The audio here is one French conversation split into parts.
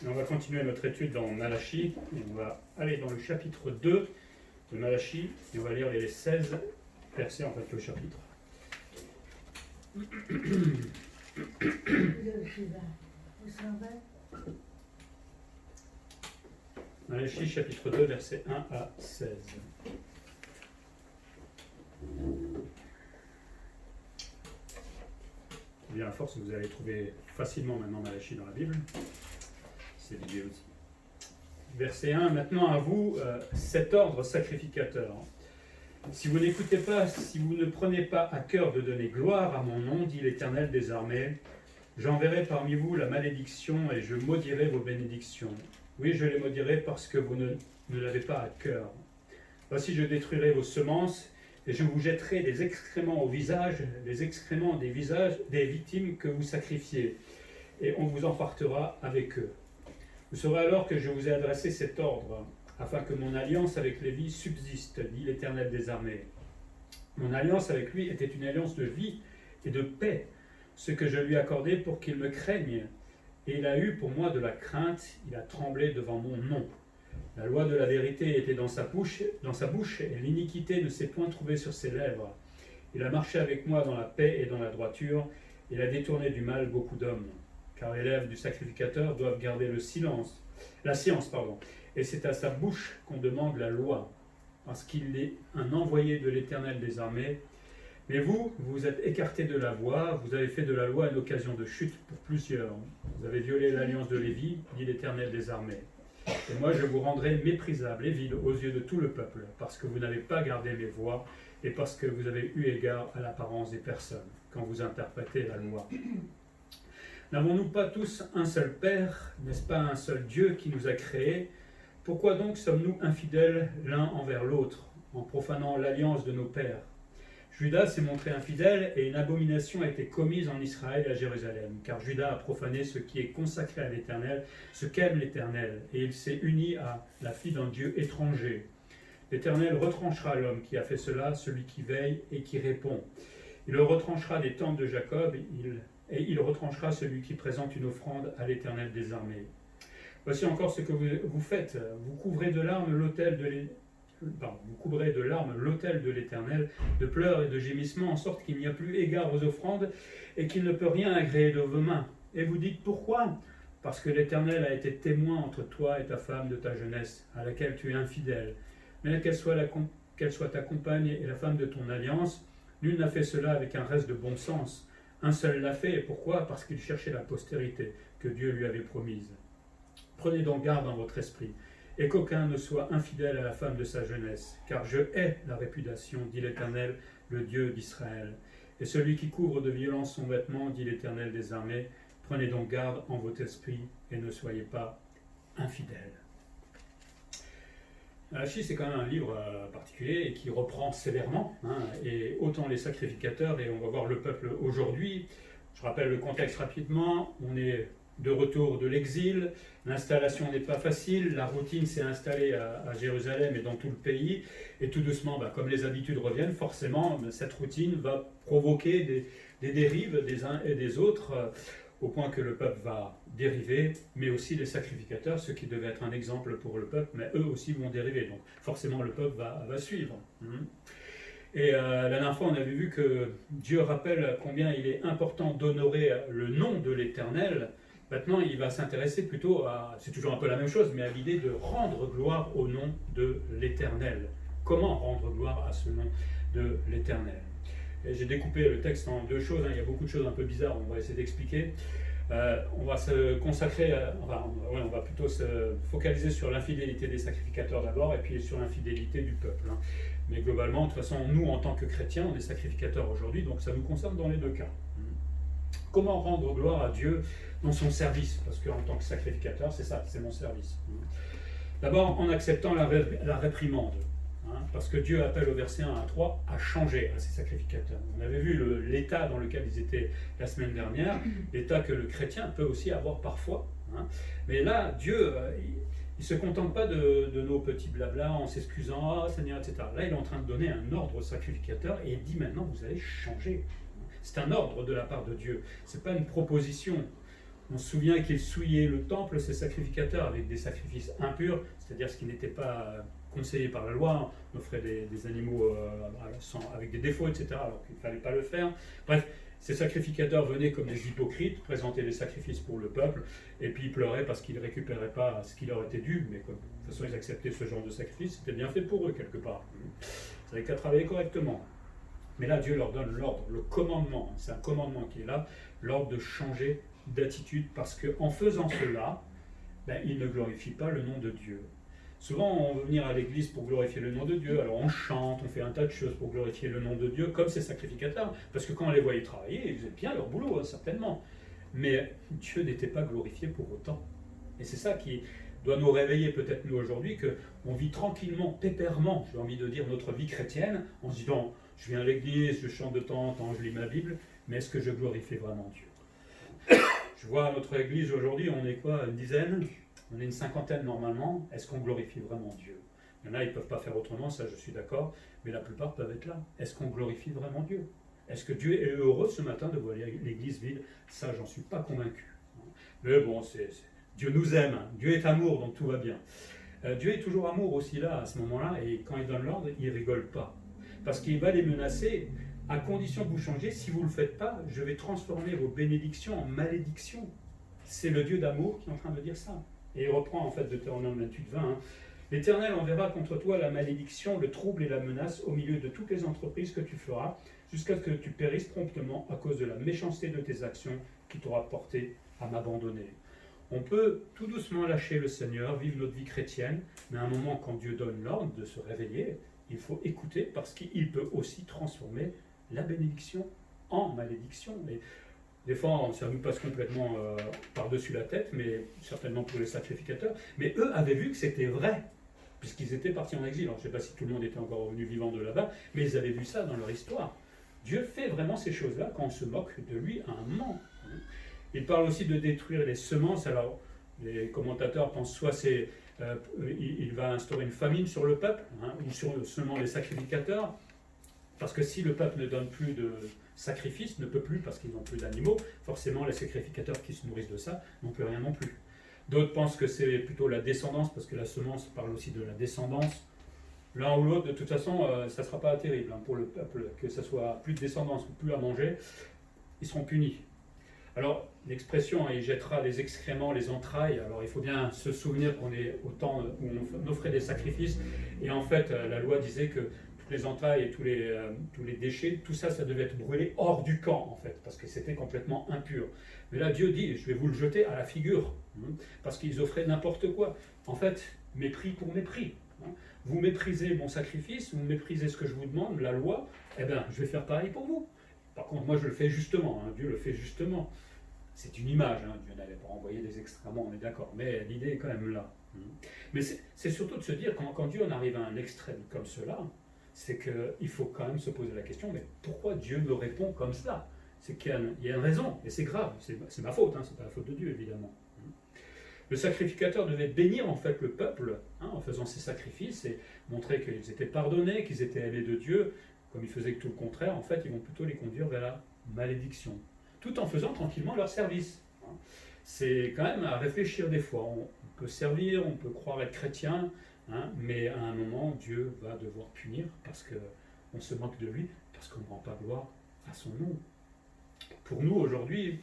Et on va continuer notre étude dans Malachie, et on va aller dans le chapitre 2 de Malachie, et on va lire les 16 versets en fait le chapitre. Malachie chapitre 2 versets 1 à 16. Bien à force, vous allez trouver facilement maintenant Malachie dans la Bible. C'est l'idée aussi. Verset 1, maintenant à vous, cet ordre sacrificateur. Si vous n'écoutez pas, si vous ne prenez pas à cœur de donner gloire à mon nom, dit l'Éternel des armées, j'enverrai parmi vous la malédiction et je maudirai vos bénédictions. Oui, je les maudirai parce que vous ne l'avez pas à cœur. Voici, je détruirai vos semences et je vous jetterai des excréments au visage, les excréments des visages des victimes que vous sacrifiez, et on vous emportera avec eux. Vous saurez alors que je vous ai adressé cet ordre, afin que mon alliance avec Lévi subsiste, dit l'Éternel des armées. Mon alliance avec lui était une alliance de vie et de paix, ce que je lui accordais pour qu'il me craigne. Et il a eu pour moi de la crainte, il a tremblé devant mon nom. La loi de la vérité était dans sa bouche, et l'iniquité ne s'est point trouvée sur ses lèvres. Il a marché avec moi dans la paix et dans la droiture, il a détourné du mal beaucoup d'hommes. Car les lèvres du sacrificateur doivent garder la science, et c'est à sa bouche qu'on demande la loi, parce qu'il est un envoyé de l'Éternel des armées. Mais vous, vous êtes écartés de la voie, vous avez fait de la loi une occasion de chute pour plusieurs. Vous avez violé l'alliance de Lévi, dit l'Éternel des armées. Et moi, je vous rendrai méprisable et vil aux yeux de tout le peuple, parce que vous n'avez pas gardé mes voies, et parce que vous avez eu égard à l'apparence des personnes, quand vous interprétez la loi. N'avons-nous pas tous un seul Père, n'est-ce pas un seul Dieu qui nous a créés? Pourquoi donc sommes-nous infidèles l'un envers l'autre, en profanant l'alliance de nos pères? Judas s'est montré infidèle et une abomination a été commise en Israël et à Jérusalem, car Judas a profané ce qui est consacré à l'Éternel, ce qu'aime l'Éternel, et il s'est uni à la fille d'un Dieu étranger. L'Éternel retranchera l'homme qui a fait cela, celui qui veille et qui répond. Il le retranchera des tentes de Jacob, et il retranchera celui qui présente une offrande à l'Éternel des armées. Voici encore ce que vous faites. Vous couvrez de larmes l'autel de l'Éternel, de pleurs et de gémissements, en sorte qu'il n'y a plus égard aux offrandes et qu'il ne peut rien agréer de vos mains. Et vous dites pourquoi? Parce que l'Éternel a été témoin entre toi et ta femme de ta jeunesse, à laquelle tu es infidèle. Mais qu'elle soit ta compagne et la femme de ton alliance, nul n'a fait cela avec un reste de bon sens. Un seul l'a fait, et pourquoi? Parce qu'il cherchait la postérité que Dieu lui avait promise. Prenez donc garde dans votre esprit, et qu'aucun ne soit infidèle à la femme de sa jeunesse, car je hais la réputation, dit l'Éternel, le Dieu d'Israël. Et celui qui couvre de violence son vêtement, dit l'Éternel des armées, prenez donc garde en votre esprit, et ne soyez pas infidèles. Malachie, c'est quand même un livre particulier et qui reprend sévèrement, et autant les sacrificateurs, et on va voir le peuple aujourd'hui. Je rappelle le contexte rapidement, on est de retour de l'exil, l'installation n'est pas facile, la routine s'est installée à Jérusalem et dans tout le pays, et tout doucement, comme les habitudes reviennent, forcément, cette routine va provoquer des dérives des uns et des autres, au point que le peuple va dériver, mais aussi les sacrificateurs, ceux qui devaient être un exemple pour le peuple, mais eux aussi vont dériver, donc forcément le peuple va suivre. Et la dernière fois, on avait vu que Dieu rappelle combien il est important d'honorer le nom de l'Éternel. Maintenant, il va s'intéresser plutôt à, c'est toujours un peu la même chose, mais à l'idée de rendre gloire au nom de l'Éternel. Comment rendre gloire à ce nom de l'Éternel? J'ai découpé le texte en deux choses, il y a beaucoup de choses un peu bizarres, on va essayer d'expliquer. On va se consacrer, on va plutôt se focaliser sur l'infidélité des sacrificateurs d'abord, et puis sur l'infidélité du peuple. Mais globalement, de toute façon, nous, en tant que chrétiens, on est sacrificateurs aujourd'hui, donc ça nous concerne dans les deux cas. Comment rendre gloire à Dieu dans son service? Parce qu'en tant que sacrificateur, c'est ça, c'est mon service. D'abord, en acceptant la réprimande. Parce que Dieu appelle au verset 1 à 3 à changer à ses sacrificateurs. On avait vu l'état dans lequel ils étaient la semaine dernière, l'état que le chrétien peut aussi avoir parfois. Mais là, Dieu, il ne se contente pas de nos petits blabla en s'excusant, Seigneur, etc. Là, il est en train de donner un ordre aux sacrificateurs et il dit maintenant, vous allez changer. C'est un ordre de la part de Dieu. Ce n'est pas une proposition. On se souvient qu'ils souillaient le temple, ces sacrificateurs, avec des sacrifices impurs, c'est-à-dire ce qui n'était pas conseillé par la loi. On offrait des animaux avec des défauts, etc., alors qu'il ne fallait pas le faire. Bref, ces sacrificateurs venaient comme des hypocrites, présentaient des sacrifices pour le peuple, et puis ils pleuraient parce qu'ils ne récupéraient pas ce qui leur était dû, mais comme, de toute façon ils acceptaient ce genre de sacrifice, c'était bien fait pour eux quelque part. Ils n'avaient qu'à travailler correctement. Mais là, Dieu leur donne l'ordre, le commandement, c'est un commandement qui est là, l'ordre de changer d'attitude, parce qu'en faisant cela, ils ne glorifient pas le nom de Dieu. Souvent, on veut venir à l'église pour glorifier le nom de Dieu, alors on chante, on fait un tas de choses pour glorifier le nom de Dieu, comme ces sacrificateurs, parce que quand on les voyait travailler, ils faisaient bien leur boulot, hein, certainement. Mais Dieu n'était pas glorifié pour autant. Et c'est ça qui doit nous réveiller peut-être nous aujourd'hui, qu'on vit tranquillement, pépèrement, j'ai envie de dire, notre vie chrétienne, en se disant, je viens à l'église, je chante de temps en temps, je lis ma Bible, mais est-ce que je glorifie vraiment Dieu? Je vois à notre église aujourd'hui, on est quoi, une dizaine? On est une cinquantaine normalement. Est-ce qu'on glorifie vraiment Dieu? Il y en a, ils ne peuvent pas faire autrement, ça je suis d'accord, mais la plupart peuvent être là. Est-ce qu'on glorifie vraiment Dieu? Est-ce que Dieu est heureux ce matin de voir l'église vide? Ça, j'en suis pas convaincu. Mais bon, Dieu nous aime, hein. Dieu est amour, donc tout va bien. Dieu est toujours amour aussi là, à ce moment-là, et quand il donne l'ordre, il ne rigole pas. Parce qu'il va les menacer, à condition que vous changiez, si vous ne le faites pas, je vais transformer vos bénédictions en malédictions. C'est le Dieu d'amour qui est en train de dire ça. Et il reprend en fait Deutéronome 28, 20. L'Éternel enverra contre toi la malédiction, le trouble et la menace au milieu de toutes les entreprises que tu feras, jusqu'à ce que tu périsses promptement à cause de la méchanceté de tes actions qui t'aura porté à m'abandonner. On peut tout doucement lâcher le Seigneur, vivre notre vie chrétienne, mais à un moment, quand Dieu donne l'ordre de se réveiller, il faut écouter parce qu'il peut aussi transformer la bénédiction en malédiction. Et des fois, ça nous passe complètement par-dessus la tête, mais certainement pour les sacrificateurs. Mais eux avaient vu que c'était vrai, puisqu'ils étaient partis en exil. Alors, je ne sais pas si tout le monde était encore revenu vivant de là-bas, mais ils avaient vu ça dans leur histoire. Dieu fait vraiment ces choses-là quand on se moque de lui à un moment. Il parle aussi de détruire les semences. Alors, les commentateurs pensent soit il va instaurer une famine sur le peuple, ou sur seulement les sacrificateurs, parce que si le peuple ne donne plus de sacrifices, ne peut plus parce qu'ils n'ont plus d'animaux, forcément les sacrificateurs qui se nourrissent de ça n'ont plus rien non plus. D'autres pensent que c'est plutôt la descendance, parce que la semence parle aussi de la descendance. L'un ou l'autre, de toute façon, ça ne sera pas terrible pour le peuple, que ce soit plus de descendance ou plus à manger, ils seront punis. Alors, l'expression, il jettera les excréments, les entrailles, alors il faut bien se souvenir qu'on est au temps où on offrait des sacrifices, et en fait, la loi disait que les entrailles et tous les déchets, tout ça, ça devait être brûlé hors du camp, en fait, parce que c'était complètement impur. Mais là, Dieu dit, je vais vous le jeter à la figure, parce qu'ils offraient n'importe quoi. En fait, mépris pour mépris. Vous méprisez mon sacrifice, vous méprisez ce que je vous demande, la loi, eh bien, je vais faire pareil pour vous. Par contre, moi, je le fais justement, Dieu le fait justement. C'est une image, Dieu n'allait pas envoyer des excréments, on est d'accord, mais l'idée est quand même là. Mais c'est surtout de se dire, quand Dieu en arrive à un extrême comme cela, c'est qu'il faut quand même se poser la question, mais pourquoi Dieu me répond comme cela? C'est qu'il y a une raison, et c'est grave, c'est ma faute, c'est pas la faute de Dieu, évidemment. Le sacrificateur devait bénir en fait le peuple en faisant ses sacrifices et montrer qu'ils étaient pardonnés, qu'ils étaient aimés de Dieu. Comme ils faisaient tout le contraire, en fait, ils vont plutôt les conduire vers la malédiction, tout en faisant tranquillement leur service. C'est quand même à réfléchir des fois. On peut servir, on peut croire être chrétien, mais à un moment, Dieu va devoir punir parce qu'on se moque de lui, parce qu'on ne rend pas gloire à son nom. Pour nous, aujourd'hui,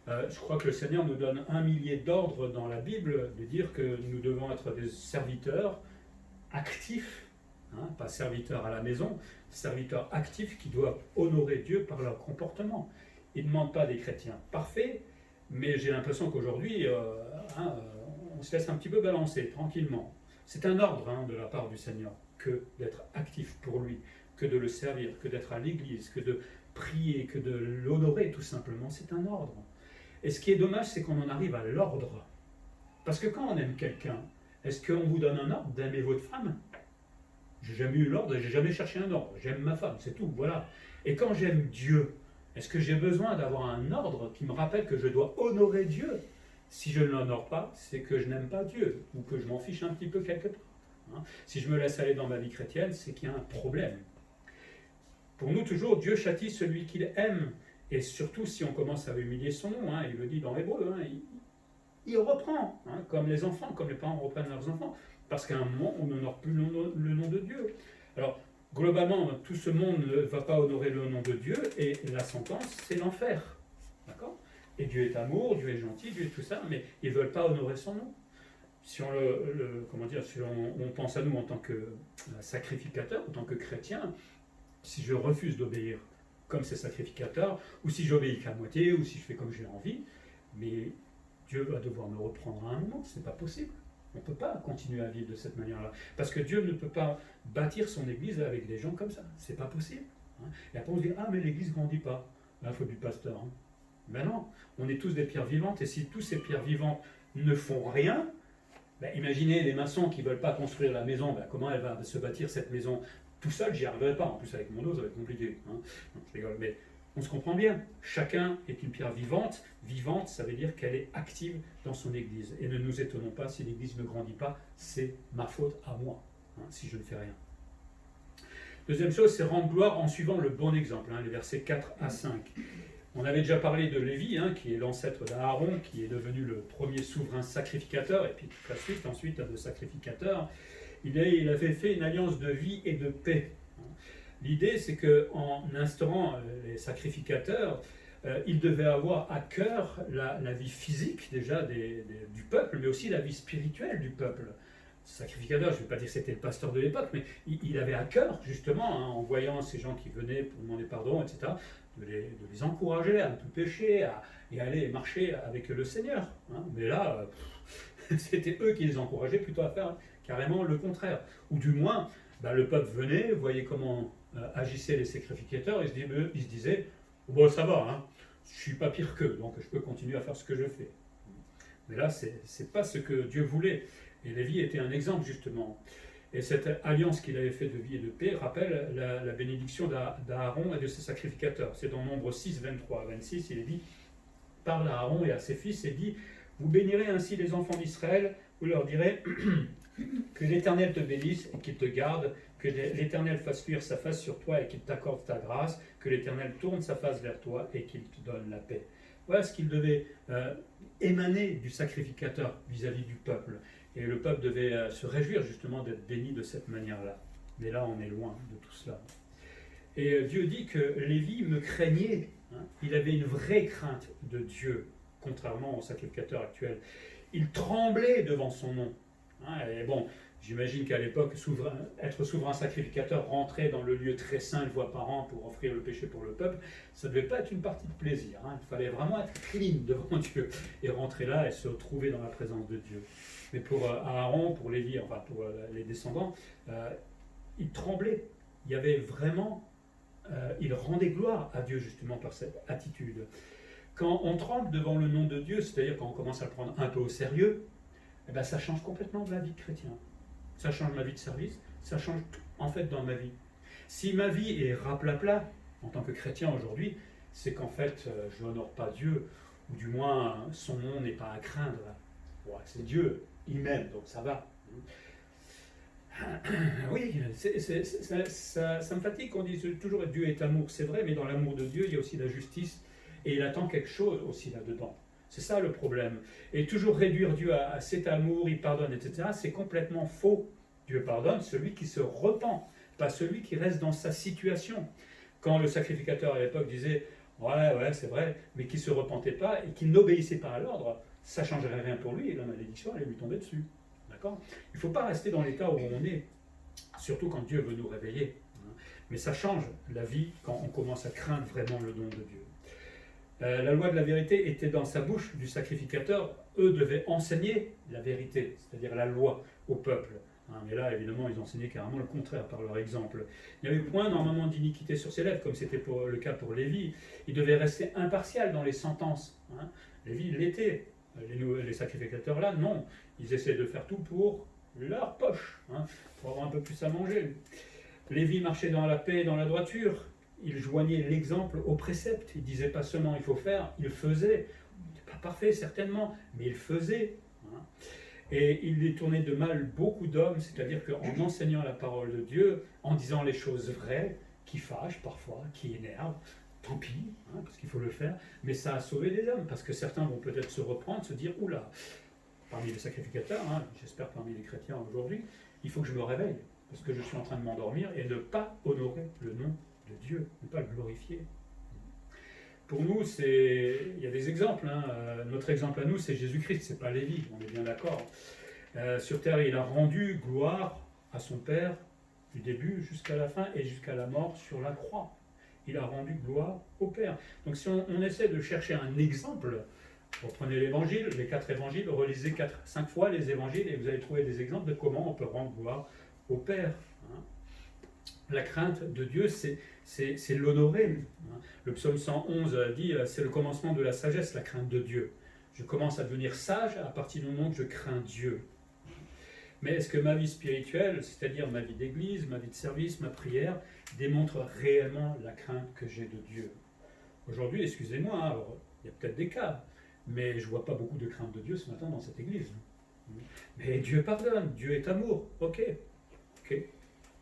je crois que le Seigneur nous donne 1 millier d'ordres dans la Bible, de dire que nous devons être des serviteurs actifs, pas serviteurs à la maison, serviteurs actifs qui doivent honorer Dieu par leur comportement. Il ne demande pas des chrétiens parfaits, mais j'ai l'impression qu'aujourd'hui, on se laisse un petit peu balancer tranquillement. C'est un ordre de la part du Seigneur, que d'être actif pour lui, que de le servir, que d'être à l'église, que de prier, que de l'honorer tout simplement. C'est un ordre. Et ce qui est dommage, c'est qu'on en arrive à l'ordre. Parce que quand on aime quelqu'un, est-ce qu'on vous donne un ordre d'aimer votre femme? J'ai jamais eu l'ordre et j'ai jamais cherché un ordre. J'aime ma femme, c'est tout, voilà. Et quand j'aime Dieu, est-ce que j'ai besoin d'avoir un ordre qui me rappelle que je dois honorer Dieu? Si je ne l'honore pas, c'est que je n'aime pas Dieu, ou que je m'en fiche un petit peu quelque part. Si je me laisse aller dans ma vie chrétienne, c'est qu'il y a un problème. Pour nous, toujours, Dieu châtie celui qu'il aime, et surtout si on commence à humilier son nom, il le dit dans l'Hébreu, il reprend, hein, comme les enfants, comme les parents reprennent leurs enfants, parce qu'à un moment, on n'honore plus le nom de Dieu. Alors, globalement, tout ce monde ne va pas honorer le nom de Dieu, et la sentence, c'est l'enfer. D'accord? Et Dieu est amour, Dieu est gentil, Dieu est tout ça, mais ils ne veulent pas honorer son nom. Si on, comment dire, si on pense à nous en tant que sacrificateurs, en tant que chrétiens, si je refuse d'obéir comme ces sacrificateurs, ou si j'obéis qu'à moitié, ou si je fais comme j'ai envie, mais Dieu va devoir me reprendre à un moment, c'est pas possible. On ne peut pas continuer à vivre de cette manière-là. Parce que Dieu ne peut pas bâtir son église avec des gens comme ça. C'est pas possible. Hein. Et après on se dit, ah mais l'église ne grandit pas. Là, il faut du pasteur. Hein. Ben non, on est tous des pierres vivantes, et si tous ces pierres vivantes ne font rien, ben imaginez les maçons qui ne veulent pas construire la maison, ben comment elle va se bâtir cette maison? Tout seul, j'y arriverai pas. En plus, avec mon dos, ça va être compliqué. Hein. Non, je rigole, mais on se comprend bien. Chacun est une pierre vivante. Vivante, ça veut dire qu'elle est active dans son église. Et ne nous étonnons pas si l'église ne grandit pas, c'est ma faute à moi, hein, si je ne fais rien. Deuxième chose, c'est rendre gloire en suivant le bon exemple, hein, les versets 4 à 5. On avait déjà parlé de Lévi, hein, qui est l'ancêtre d'Aaron, qui est devenu le premier souverain sacrificateur, et puis toute la suite, ensuite, de sacrificateur. Il avait fait une alliance de vie et de paix. L'idée, c'est qu'en instaurant les sacrificateurs, ils devaient avoir à cœur la vie physique déjà du peuple, mais aussi la vie spirituelle du peuple. Sacrificateur, je ne vais pas dire que c'était le pasteur de l'époque, mais il avait à cœur, justement, hein, en voyant ces gens qui venaient pour demander pardon, etc., de les encourager à ne plus pécher et aller marcher avec le Seigneur. Hein. Mais là, c'était eux qui les encourageaient plutôt à faire carrément le contraire. Ou du moins, le peuple venait, voyait comment agissaient les sacrificateurs, et il se disait, bon ça va, hein, je ne suis pas pire qu'eux, donc je peux continuer à faire ce que je fais. Mais là, ce n'est pas ce que Dieu voulait. Et Lévi était un exemple, justement. Et cette alliance qu'il avait faite de vie et de paix rappelle la bénédiction d'Aaron et de ses sacrificateurs. C'est dans Nombre 6, 23 à 26, il est dit, parle à Aaron et à ses fils et dit, vous bénirez ainsi les enfants d'Israël, vous leur direz que l'Éternel te bénisse et qu'il te garde, que l'Éternel fasse luire sa face sur toi et qu'il t'accorde ta grâce, que l'Éternel tourne sa face vers toi et qu'il te donne la paix. Voilà ce qu'il devait émaner du sacrificateur vis-à-vis du peuple. Et le peuple devait se réjouir justement d'être béni de cette manière-là. Mais là, on est loin de tout cela. Et Dieu dit que Lévi me craignait. Hein, il avait une vraie crainte de Dieu, contrairement au sacrificateur actuel. Il tremblait devant son nom. Hein, et bon, j'imagine qu'à l'époque, être souverain sacrificateur, rentrer dans le lieu très saint une fois par an pour offrir le péché pour le peuple, ça ne devait pas être une partie de plaisir. Hein. Il fallait vraiment être clean devant Dieu et rentrer là et se retrouver dans la présence de Dieu. Mais pour Aaron, pour Lévi, enfin pour les descendants, il tremblait. Il y avait vraiment, il rendait gloire à Dieu justement par cette attitude. Quand on tremble devant le nom de Dieu, c'est-à-dire quand on commence à le prendre un peu au sérieux, eh ben, ça change complètement de la vie de chrétien. Ça change ma vie de service, ça change tout en fait dans ma vie. Si ma vie est raplapla en tant que chrétien aujourd'hui, c'est qu'en fait je n'honore pas Dieu, ou du moins son nom n'est pas à craindre. Ouais, c'est Dieu, il m'aime, donc ça va. Oui, ça me fatigue qu'on dise toujours que Dieu est amour, c'est vrai, mais dans l'amour de Dieu, il y a aussi la justice, et il attend quelque chose aussi là-dedans. C'est ça le problème. Et toujours réduire Dieu à cet amour, il pardonne, etc., c'est complètement faux. Dieu pardonne celui qui se repent, pas celui qui reste dans sa situation. Quand le sacrificateur à l'époque disait « Ouais, c'est vrai », mais qui ne se repentait pas et qui n'obéissait pas à l'ordre, ça ne changerait rien pour lui et la malédiction allait lui tomber dessus. D'accord ? Il ne faut pas rester dans l'état où on est, surtout quand Dieu veut nous réveiller. Mais ça change la vie quand on commence à craindre vraiment le nom de Dieu. La loi de la vérité était dans sa bouche du sacrificateur. Eux devaient enseigner la vérité, c'est-à-dire la loi au peuple. Mais là, évidemment, ils enseignaient carrément le contraire par leur exemple. Il n'y avait point normalement d'iniquité sur ses lèvres, comme c'était le cas pour Lévi. Il devait rester impartial dans les sentences. Lévi l'était. Les sacrificateurs là, non. Ils essaient de faire tout pour leur poche, pour avoir un peu plus à manger. Lévi marchait dans la paix et dans la droiture. Il joignait l'exemple au précepte. Il disait pas seulement il faut faire, il faisait. Il n'était pas parfait certainement, mais il faisait. Et il détournait de mal beaucoup d'hommes, c'est-à-dire qu'en enseignant la parole de Dieu, en disant les choses vraies, qui fâchent parfois, qui énervent, tant pis, hein, parce qu'il faut le faire, mais ça a sauvé des âmes, parce que certains vont peut-être se reprendre, se dire, oula, parmi les sacrificateurs, hein, j'espère parmi les chrétiens aujourd'hui, il faut que je me réveille, parce que je suis en train de m'endormir, et ne pas honorer le nom de Dieu, ne pas le glorifier. Pour nous, il y a des exemples. Hein. Notre exemple à nous, c'est Jésus-Christ, c'est pas Lévi, on est bien d'accord. Sur terre, il a rendu gloire à son Père du début jusqu'à la fin et jusqu'à la mort sur la croix. Il a rendu gloire au Père. Donc si on essaie de chercher un exemple, vous prenez l'Évangile, les 4 évangiles, relisez 5 fois les évangiles et vous allez trouver des exemples de comment on peut rendre gloire au Père. Hein. La crainte de Dieu, c'est l'honorer. Le psaume 111 dit c'est le commencement de la sagesse, la crainte de Dieu. Je commence à devenir sage à partir du moment que je crains Dieu. Mais est-ce que ma vie spirituelle, c'est-à-dire ma vie d'église, ma vie de service, ma prière, démontre réellement la crainte que j'ai de Dieu? Aujourd'hui, excusez-moi, hein, alors, il y a peut-être des cas, mais je ne vois pas beaucoup de crainte de Dieu ce matin dans cette église. Mais Dieu pardonne, Dieu est amour, ok.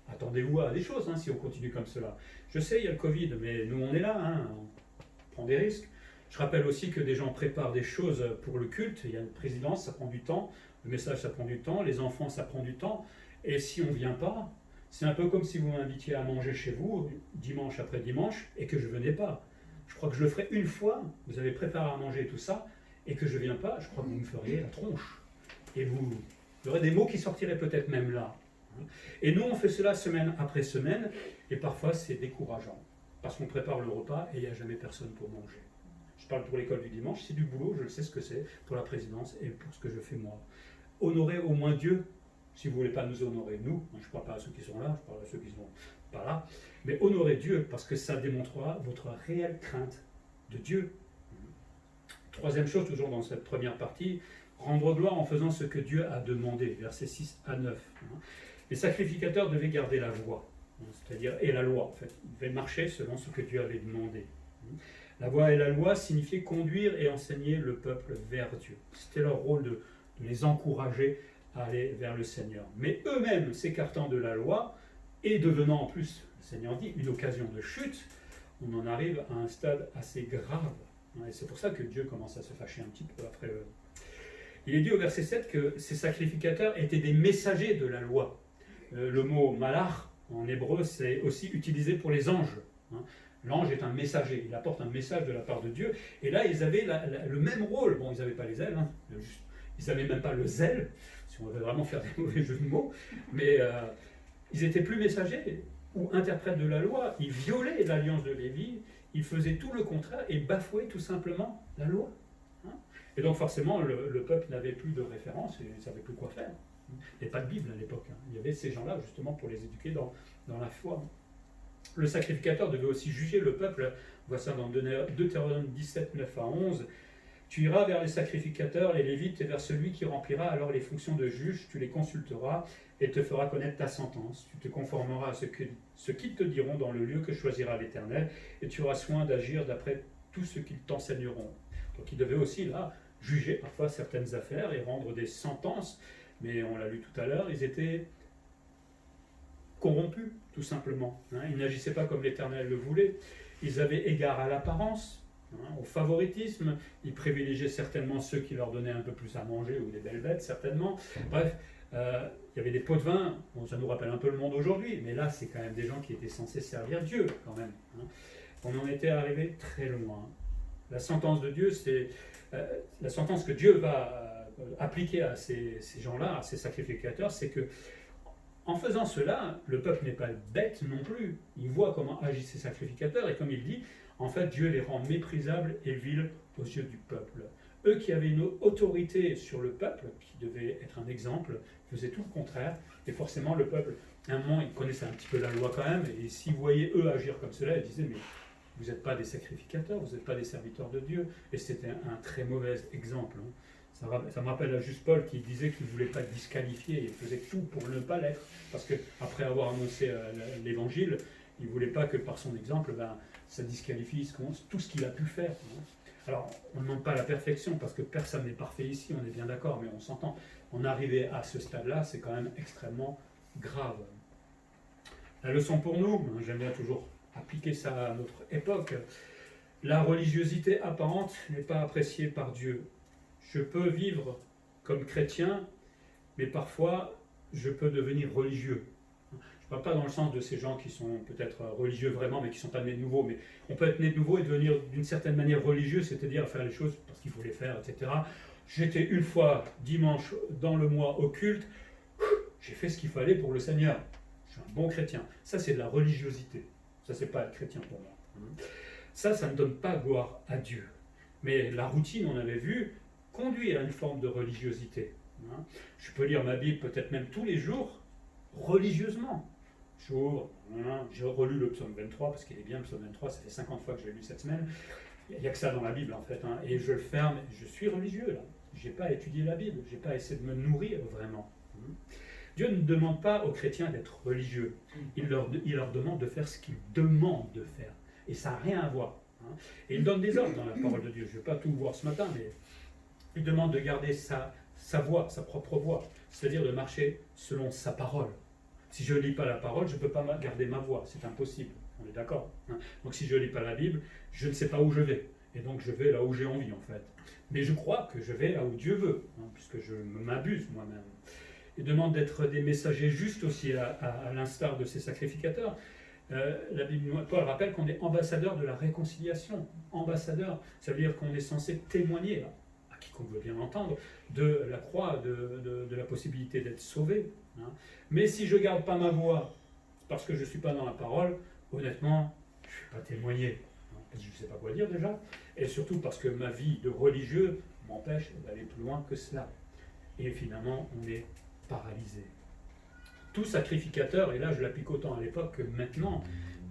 Attendez-vous à des choses hein, si on continue comme cela. Je sais, il y a le Covid, mais nous on est là, hein, on prend des risques. Je rappelle aussi que des gens préparent des choses pour le culte, il y a une présidence, ça prend du temps, le message ça prend du temps, les enfants ça prend du temps, et si on ne vient pas, c'est un peu comme si vous m'invitiez à manger chez vous, dimanche après dimanche, et que je ne venais pas. Je crois que je le ferai une fois, vous avez préparé à manger tout ça, et que je ne viens pas, je crois que vous me feriez la tronche. Et il y aurait des mots qui sortiraient peut-être même là. Et nous, on fait cela semaine après semaine, et parfois c'est décourageant, parce qu'on prépare le repas et il n'y a jamais personne pour manger. Je parle pour l'école du dimanche, c'est du boulot, je sais ce que c'est pour la présidence et pour ce que je fais moi. Honorez au moins Dieu, si vous ne voulez pas nous honorer, nous, je ne parle pas à ceux qui sont là, je parle à ceux qui ne sont pas là, mais honorez Dieu, parce que ça démontrera votre réelle crainte de Dieu. Troisième chose, toujours dans cette première partie, rendre gloire en faisant ce que Dieu a demandé, versets 6 à 9. Les sacrificateurs devaient garder la voie, c'est-à-dire, et la loi en fait. Ils devaient marcher selon ce que Dieu avait demandé. La voie et la loi signifiaient conduire et enseigner le peuple vers Dieu. C'était leur rôle de les encourager à aller vers le Seigneur. Mais eux-mêmes, s'écartant de la loi et devenant en plus, le Seigneur dit, une occasion de chute, on en arrive à un stade assez grave. Et c'est pour ça que Dieu commence à se fâcher un petit peu après eux. Il est dit au verset 7 que ces sacrificateurs étaient des messagers de la loi. Le mot malach en hébreu, c'est aussi utilisé pour les anges. L'ange est un messager, il apporte un message de la part de Dieu. Et là, ils avaient le même rôle. Bon, ils n'avaient pas les ailes, hein, ils n'avaient même pas le zèle, si on veut vraiment faire des mauvais jeux de mots, mais ils étaient plus messagers ou interprètes de la loi. Ils violaient l'alliance de Lévi, ils faisaient tout le contraire et bafouaient tout simplement la loi. Et donc forcément, le peuple n'avait plus de référence et ne savait plus quoi faire. Il n'y avait pas de Bible à l'époque. Il y avait ces gens-là justement pour les éduquer dans la foi. Le sacrificateur devait aussi juger le peuple. On voit ça dans Deutéronome 17, 9 à 11. Tu iras vers les sacrificateurs, les Lévites, et vers celui qui remplira alors les fonctions de juge. Tu les consulteras et te fera connaître ta sentence. Tu te conformeras à ce qu'ils te diront dans le lieu que choisira l'Éternel, et tu auras soin d'agir d'après tout ce qu'ils t'enseigneront. Donc ils devaient aussi là juger parfois certaines affaires et rendre des sentences, mais on l'a lu tout à l'heure, ils étaient corrompus, tout simplement. Ils n'agissaient pas comme l'Éternel le voulait. Ils avaient égard à l'apparence, au favoritisme. Ils privilégiaient certainement ceux qui leur donnaient un peu plus à manger ou des belles bêtes, certainement. Bref, il y avait des pots de vin. Bon, ça nous rappelle un peu le monde aujourd'hui, mais là, c'est quand même des gens qui étaient censés servir Dieu, quand même. On en était arrivé très loin. La sentence de Dieu, c'est la sentence que Dieu va appliquer à ces gens-là, à ces sacrificateurs, c'est que en faisant cela, le peuple n'est pas bête non plus. Il voit comment agissent ces sacrificateurs et comme il dit, en fait, Dieu les rend méprisables et vils aux yeux du peuple. Eux qui avaient une autorité sur le peuple, qui devait être un exemple, faisaient tout le contraire. Et forcément, le peuple, à un moment, ils connaissaient un petit peu la loi quand même. Et s'ils voyaient eux agir comme cela, ils disaient, mais vous n'êtes pas des sacrificateurs, vous n'êtes pas des serviteurs de Dieu. Et c'était un très mauvais exemple. Ça me rappelle à juste Paul qui disait qu'il ne voulait pas être disqualifié, il faisait tout pour ne pas l'être. Parce qu'après avoir annoncé l'évangile, il ne voulait pas que par son exemple, ça disqualifie tout ce qu'il a pu faire. Alors, on ne demande pas la perfection, parce que personne n'est parfait ici, on est bien d'accord, mais on s'entend. En arriver à ce stade-là, c'est quand même extrêmement grave. La leçon pour nous, j'aime bien toujours appliquer ça à notre époque, La religiosité apparente n'est pas appréciée par Dieu. Je peux vivre comme chrétien, mais parfois je peux devenir religieux. Je ne parle pas dans le sens de ces gens qui sont peut-être religieux vraiment, mais qui ne sont pas nés de nouveau. Mais on peut être né de nouveau et devenir d'une certaine manière religieux, c'est-à-dire faire les choses parce qu'il faut les faire, etc. J'étais une fois dimanche dans le mois au culte, j'ai fait ce qu'il fallait pour le Seigneur. Je suis un bon chrétien. Ça, c'est de la religiosité. Ça, c'est pas être chrétien pour moi. Ça ne donne pas gloire à Dieu. Mais la routine, on avait vu, conduit à une forme de religiosité. Je peux lire ma Bible peut-être même tous les jours, religieusement. J'ouvre, j'ai relu le psaume 23, parce qu'il est bien le psaume 23, ça fait 50 fois que je l'ai lu cette semaine. Il n'y a que ça dans la Bible en fait. Et je le ferme, je suis religieux là. Je n'ai pas étudié la Bible, je n'ai pas essayé de me nourrir vraiment. Dieu ne demande pas aux chrétiens d'être religieux. Il leur demande de faire ce qu'ils demandent de faire. Et ça n'a rien à voir. Et il donne des ordres dans la parole de Dieu. Je ne vais pas tout voir ce matin, mais il demande de garder sa voix, sa propre voix. C'est-à-dire de marcher selon sa parole. Si je ne lis pas la parole, je ne peux pas garder ma voix. C'est impossible. On est d'accord. Donc si je ne lis pas la Bible, je ne sais pas où je vais. Et donc je vais là où j'ai envie en fait. Mais je crois que je vais là où Dieu veut, puisque je m'abuse moi-même. Il demande d'être des messagers justes aussi, à l'instar de ces sacrificateurs. La Bible, Paul rappelle qu'on est ambassadeur de la réconciliation. Ambassadeur, ça veut dire qu'on est censé témoigner, à quiconque veut bien l'entendre, de la croix, de la possibilité d'être sauvé. Mais si je ne garde pas ma voix, parce que je ne suis pas dans la parole, honnêtement, je ne vais pas témoigner. Je ne sais pas quoi dire déjà. Et surtout parce que ma vie de religieux m'empêche d'aller plus loin que cela. Et finalement, on est paralysé. Tout sacrificateur, et là je l'applique autant à l'époque que maintenant,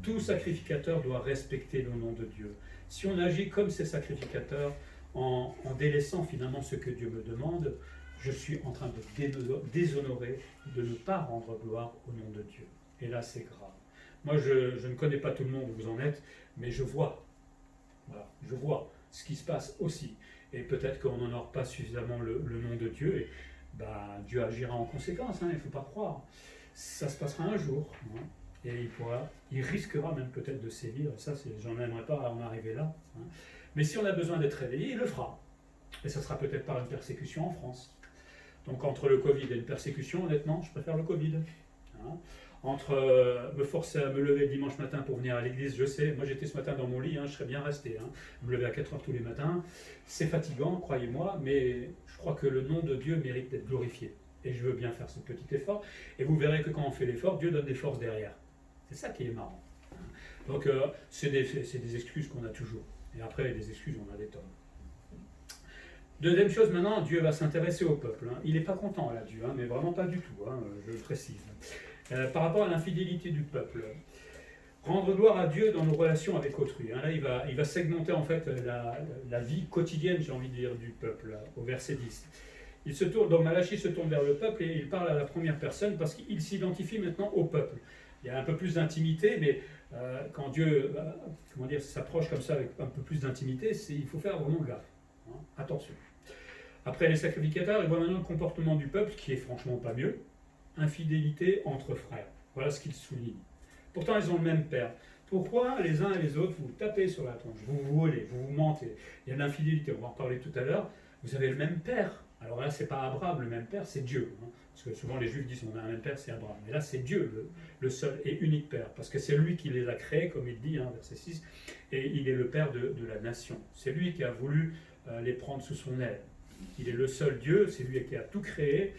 tout sacrificateur doit respecter le nom de Dieu. Si on agit comme ces sacrificateurs, en délaissant finalement ce que Dieu me demande, je suis en train de déshonorer, de ne pas rendre gloire au nom de Dieu. Et là c'est grave. Moi je ne connais pas tout le monde où vous en êtes, mais je vois, je vois ce qui se passe aussi. Et peut-être qu'on n'honore pas suffisamment le nom de Dieu, et Dieu agira en conséquence, il ne faut pas croire. Ça se passera un jour, et il risquera même peut-être de sévir, et ça, j'en aimerais pas en arriver là. Mais si on a besoin d'être réveillé, il le fera. Et ça sera peut-être par une persécution en France. Donc entre le Covid et une persécution, honnêtement, je préfère le Covid. Entre me forcer à me lever dimanche matin pour venir à l'église, je sais, moi j'étais ce matin dans mon lit, je serais bien resté. Me lever à 4 heures tous les matins, c'est fatigant, croyez-moi, mais je crois que le nom de Dieu mérite d'être glorifié. Et je veux bien faire ce petit effort. Et vous verrez que quand on fait l'effort, Dieu donne des forces derrière. C'est ça qui est marrant. Donc c'est des excuses qu'on a toujours. Et après, des excuses, on a des tonnes. Deuxième chose maintenant, Dieu va s'intéresser au peuple. Il n'est pas content là, Dieu, mais vraiment pas du tout, je le précise. Par rapport à l'infidélité du peuple. Rendre gloire à Dieu dans nos relations avec autrui. Là, il va segmenter en fait la vie quotidienne, j'ai envie de dire, du peuple, au verset 10. Donc Malachie se tourne vers le peuple et il parle à la première personne parce qu'il s'identifie maintenant au peuple. Il y a un peu plus d'intimité, mais quand Dieu s'approche comme ça avec un peu plus d'intimité, il faut faire vraiment gaffe. Attention. Après les sacrificateurs, il voit maintenant le comportement du peuple qui est franchement pas mieux. Infidélité entre frères. Voilà ce qu'il souligne. Pourtant, ils ont le même père. Pourquoi les uns et les autres vous tapez sur la tronche, vous volez, vous mentez? Il y a de l'infidélité, on va en reparler tout à l'heure. Vous avez le même père. Alors là, c'est pas Abraham le même père, c'est Dieu. Parce que souvent les Juifs disent on a un même père, c'est Abraham. Mais là, c'est Dieu, le seul et unique père. Parce que c'est lui qui les a créés, comme il dit, verset 6, et il est le père de la nation. C'est lui qui a voulu les prendre sous son aile. Il est le seul Dieu, c'est lui qui a tout créé.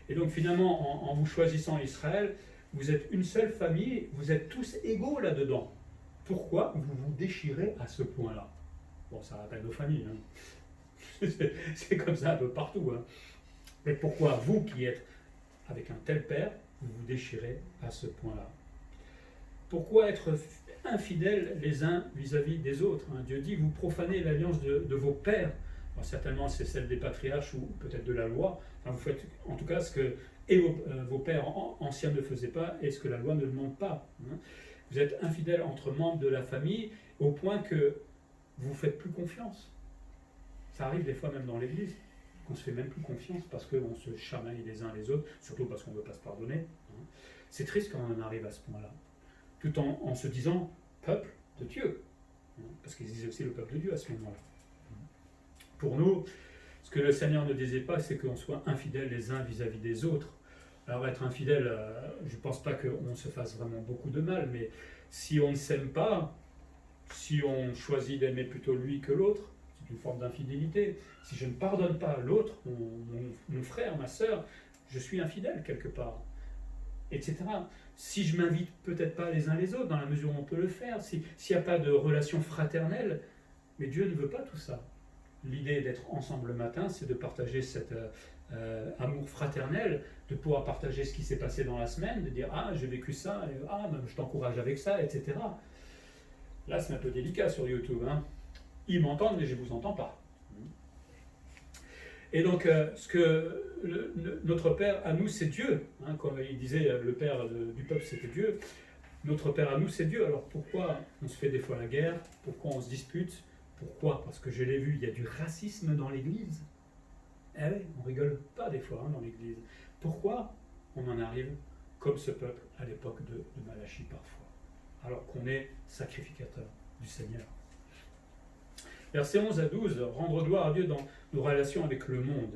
Et donc finalement, en vous choisissant Israël, vous êtes une seule famille, vous êtes tous égaux là-dedans. Pourquoi vous vous déchirez à ce point-là? Bon, ça rappelle nos familles. C'est comme ça un peu partout. Mais pourquoi vous qui êtes avec un tel père, vous vous déchirez à ce point-là? Pourquoi être infidèles les uns vis-à-vis des autres? Dieu dit, vous profanez l'alliance de vos pères. Alors, certainement, c'est celle des patriarches ou peut-être de la loi. Vous faites en tout cas ce que vos pères anciens ne faisaient pas et ce que la loi ne demande pas. Vous êtes infidèles entre membres de la famille au point que vous ne faites plus confiance. Ça arrive des fois même dans l'église, qu'on ne se fait même plus confiance parce qu'on se chamaille les uns les autres, surtout parce qu'on ne veut pas se pardonner. C'est triste quand on en arrive à ce point-là. Tout en se disant peuple de Dieu. parce qu'ils disaient aussi le peuple de Dieu à ce moment-là. Pour nous, ce que le Seigneur ne disait pas, c'est qu'on soit infidèles les uns vis-à-vis des autres. Alors être infidèle, je ne pense pas qu'on se fasse vraiment beaucoup de mal, mais si on ne s'aime pas, si on choisit d'aimer plutôt lui que l'autre, c'est une forme d'infidélité. Si je ne pardonne pas l'autre, mon frère, ma sœur, je suis infidèle quelque part, etc. Si je m'invite peut-être pas les uns les autres, dans la mesure où on peut le faire, s'il n'y a pas de relation fraternelle, mais Dieu ne veut pas tout ça. L'idée d'être ensemble le matin, c'est de partager cet amour fraternel, de pouvoir partager ce qui s'est passé dans la semaine, de dire « Ah, j'ai vécu ça, et, ah, je t'encourage avec ça, etc. » Là, c'est un peu délicat sur YouTube. Hein. Ils m'entendent, mais je ne vous entends pas. Et donc, notre Père à nous, c'est Dieu. Hein, comme il disait, le Père du peuple, c'était Dieu. Notre Père à nous, c'est Dieu. Alors pourquoi on se fait des fois la guerre? Pourquoi on se dispute? Pourquoi? Parce que je l'ai vu, il y a du racisme dans l'Église. Eh oui, on rigole pas des fois dans l'Église. Pourquoi on en arrive comme ce peuple à l'époque de Malachie parfois, alors qu'on est sacrificateur du Seigneur? Versets 11 à 12, rendre gloire à Dieu dans nos relations avec le monde.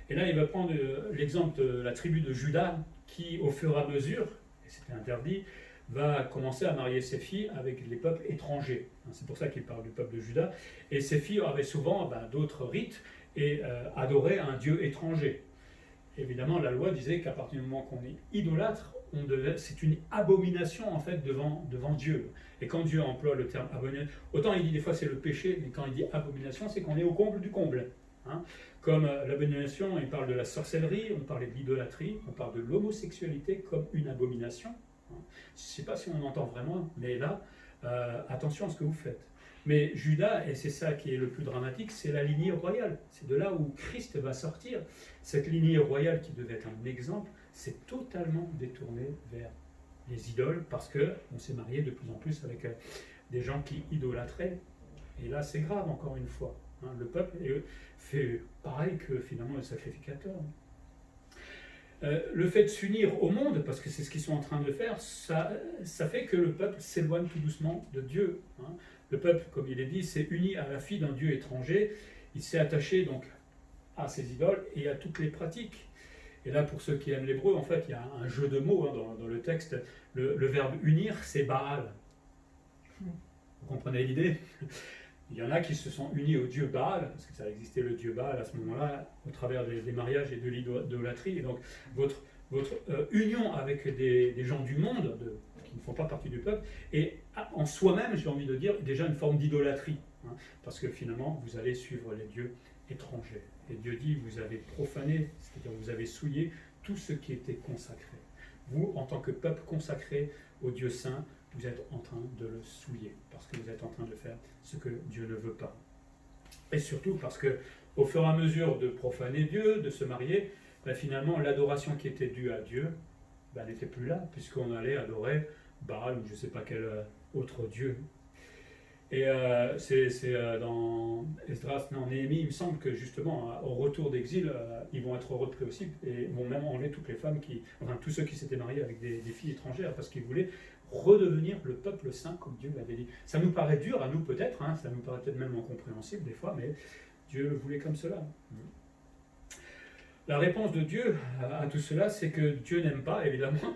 Et là, il va prendre l'exemple de la tribu de Juda qui, au fur et à mesure, et c'était interdit, va commencer à marier ses filles avec les peuples étrangers. C'est pour ça qu'il parle du peuple de Juda. Et ces filles avaient souvent d'autres rites et adoraient un dieu étranger. Évidemment, la loi disait qu'à partir du moment qu'on est idolâtre, c'est une abomination en fait devant Dieu. Et quand Dieu emploie le terme abomination, autant il dit des fois c'est le péché, mais quand il dit abomination, c'est qu'on est au comble du comble. Hein. Comme l'abomination, il parle de la sorcellerie, on parle de l'idolâtrie, on parle de l'homosexualité comme une abomination. Hein. Je ne sais pas si on entend vraiment, mais là, attention à ce que vous faites. Mais Juda, et c'est ça qui est le plus dramatique, c'est la lignée royale. C'est de là où Christ va sortir. Cette lignée royale qui devait être un exemple, s'est totalement détournée vers les idoles parce qu'on s'est marié de plus en plus avec des gens qui idolâtraient. Et là, c'est grave, encore une fois. Hein, le peuple fait pareil que finalement le sacrificateur. Le fait de s'unir au monde, parce que c'est ce qu'ils sont en train de faire, ça fait que le peuple s'éloigne tout doucement de Dieu. Hein. Le peuple, comme il est dit, s'est uni à la fille d'un Dieu étranger. Il s'est attaché donc à ses idoles et à toutes les pratiques. Et là, pour ceux qui aiment l'hébreu, en fait, il y a un jeu de mots hein, dans le texte. Le verbe unir, c'est Baal. Vous comprenez l'idée? Il y en a qui se sont unis au dieu Baal, parce que ça existait le dieu Baal à ce moment-là, au travers des mariages et de l'idolâtrie. Et donc, votre union avec des gens du monde, qui ne font pas partie du peuple, est en soi-même, j'ai envie de dire, déjà une forme d'idolâtrie. Hein, parce que finalement, vous allez suivre les dieux étrangers. Et Dieu dit, vous avez profané, c'est-à-dire vous avez souillé tout ce qui était consacré. Vous, en tant que peuple consacré au Dieu saint, vous êtes en train de le souiller, parce que vous êtes en train de faire ce que Dieu ne veut pas. Et surtout parce que, au fur et à mesure de profaner Dieu, de se marier, finalement, l'adoration qui était due à Dieu n'était plus là, puisqu'on allait adorer Baal ou je ne sais pas quel autre Dieu. Et c'est dans Esdras, non, Néhémie, il me semble que justement, au retour d'exil, ils vont être repris aussi et vont même enlever toutes les femmes tous ceux qui s'étaient mariés avec des filles étrangères parce qu'ils voulaient redevenir le peuple saint comme Dieu l'avait dit. Ça nous paraît dur à nous peut-être, hein, ça nous paraît peut-être même incompréhensible des fois, mais Dieu le voulait comme cela. La réponse de Dieu à tout cela, c'est que Dieu n'aime pas évidemment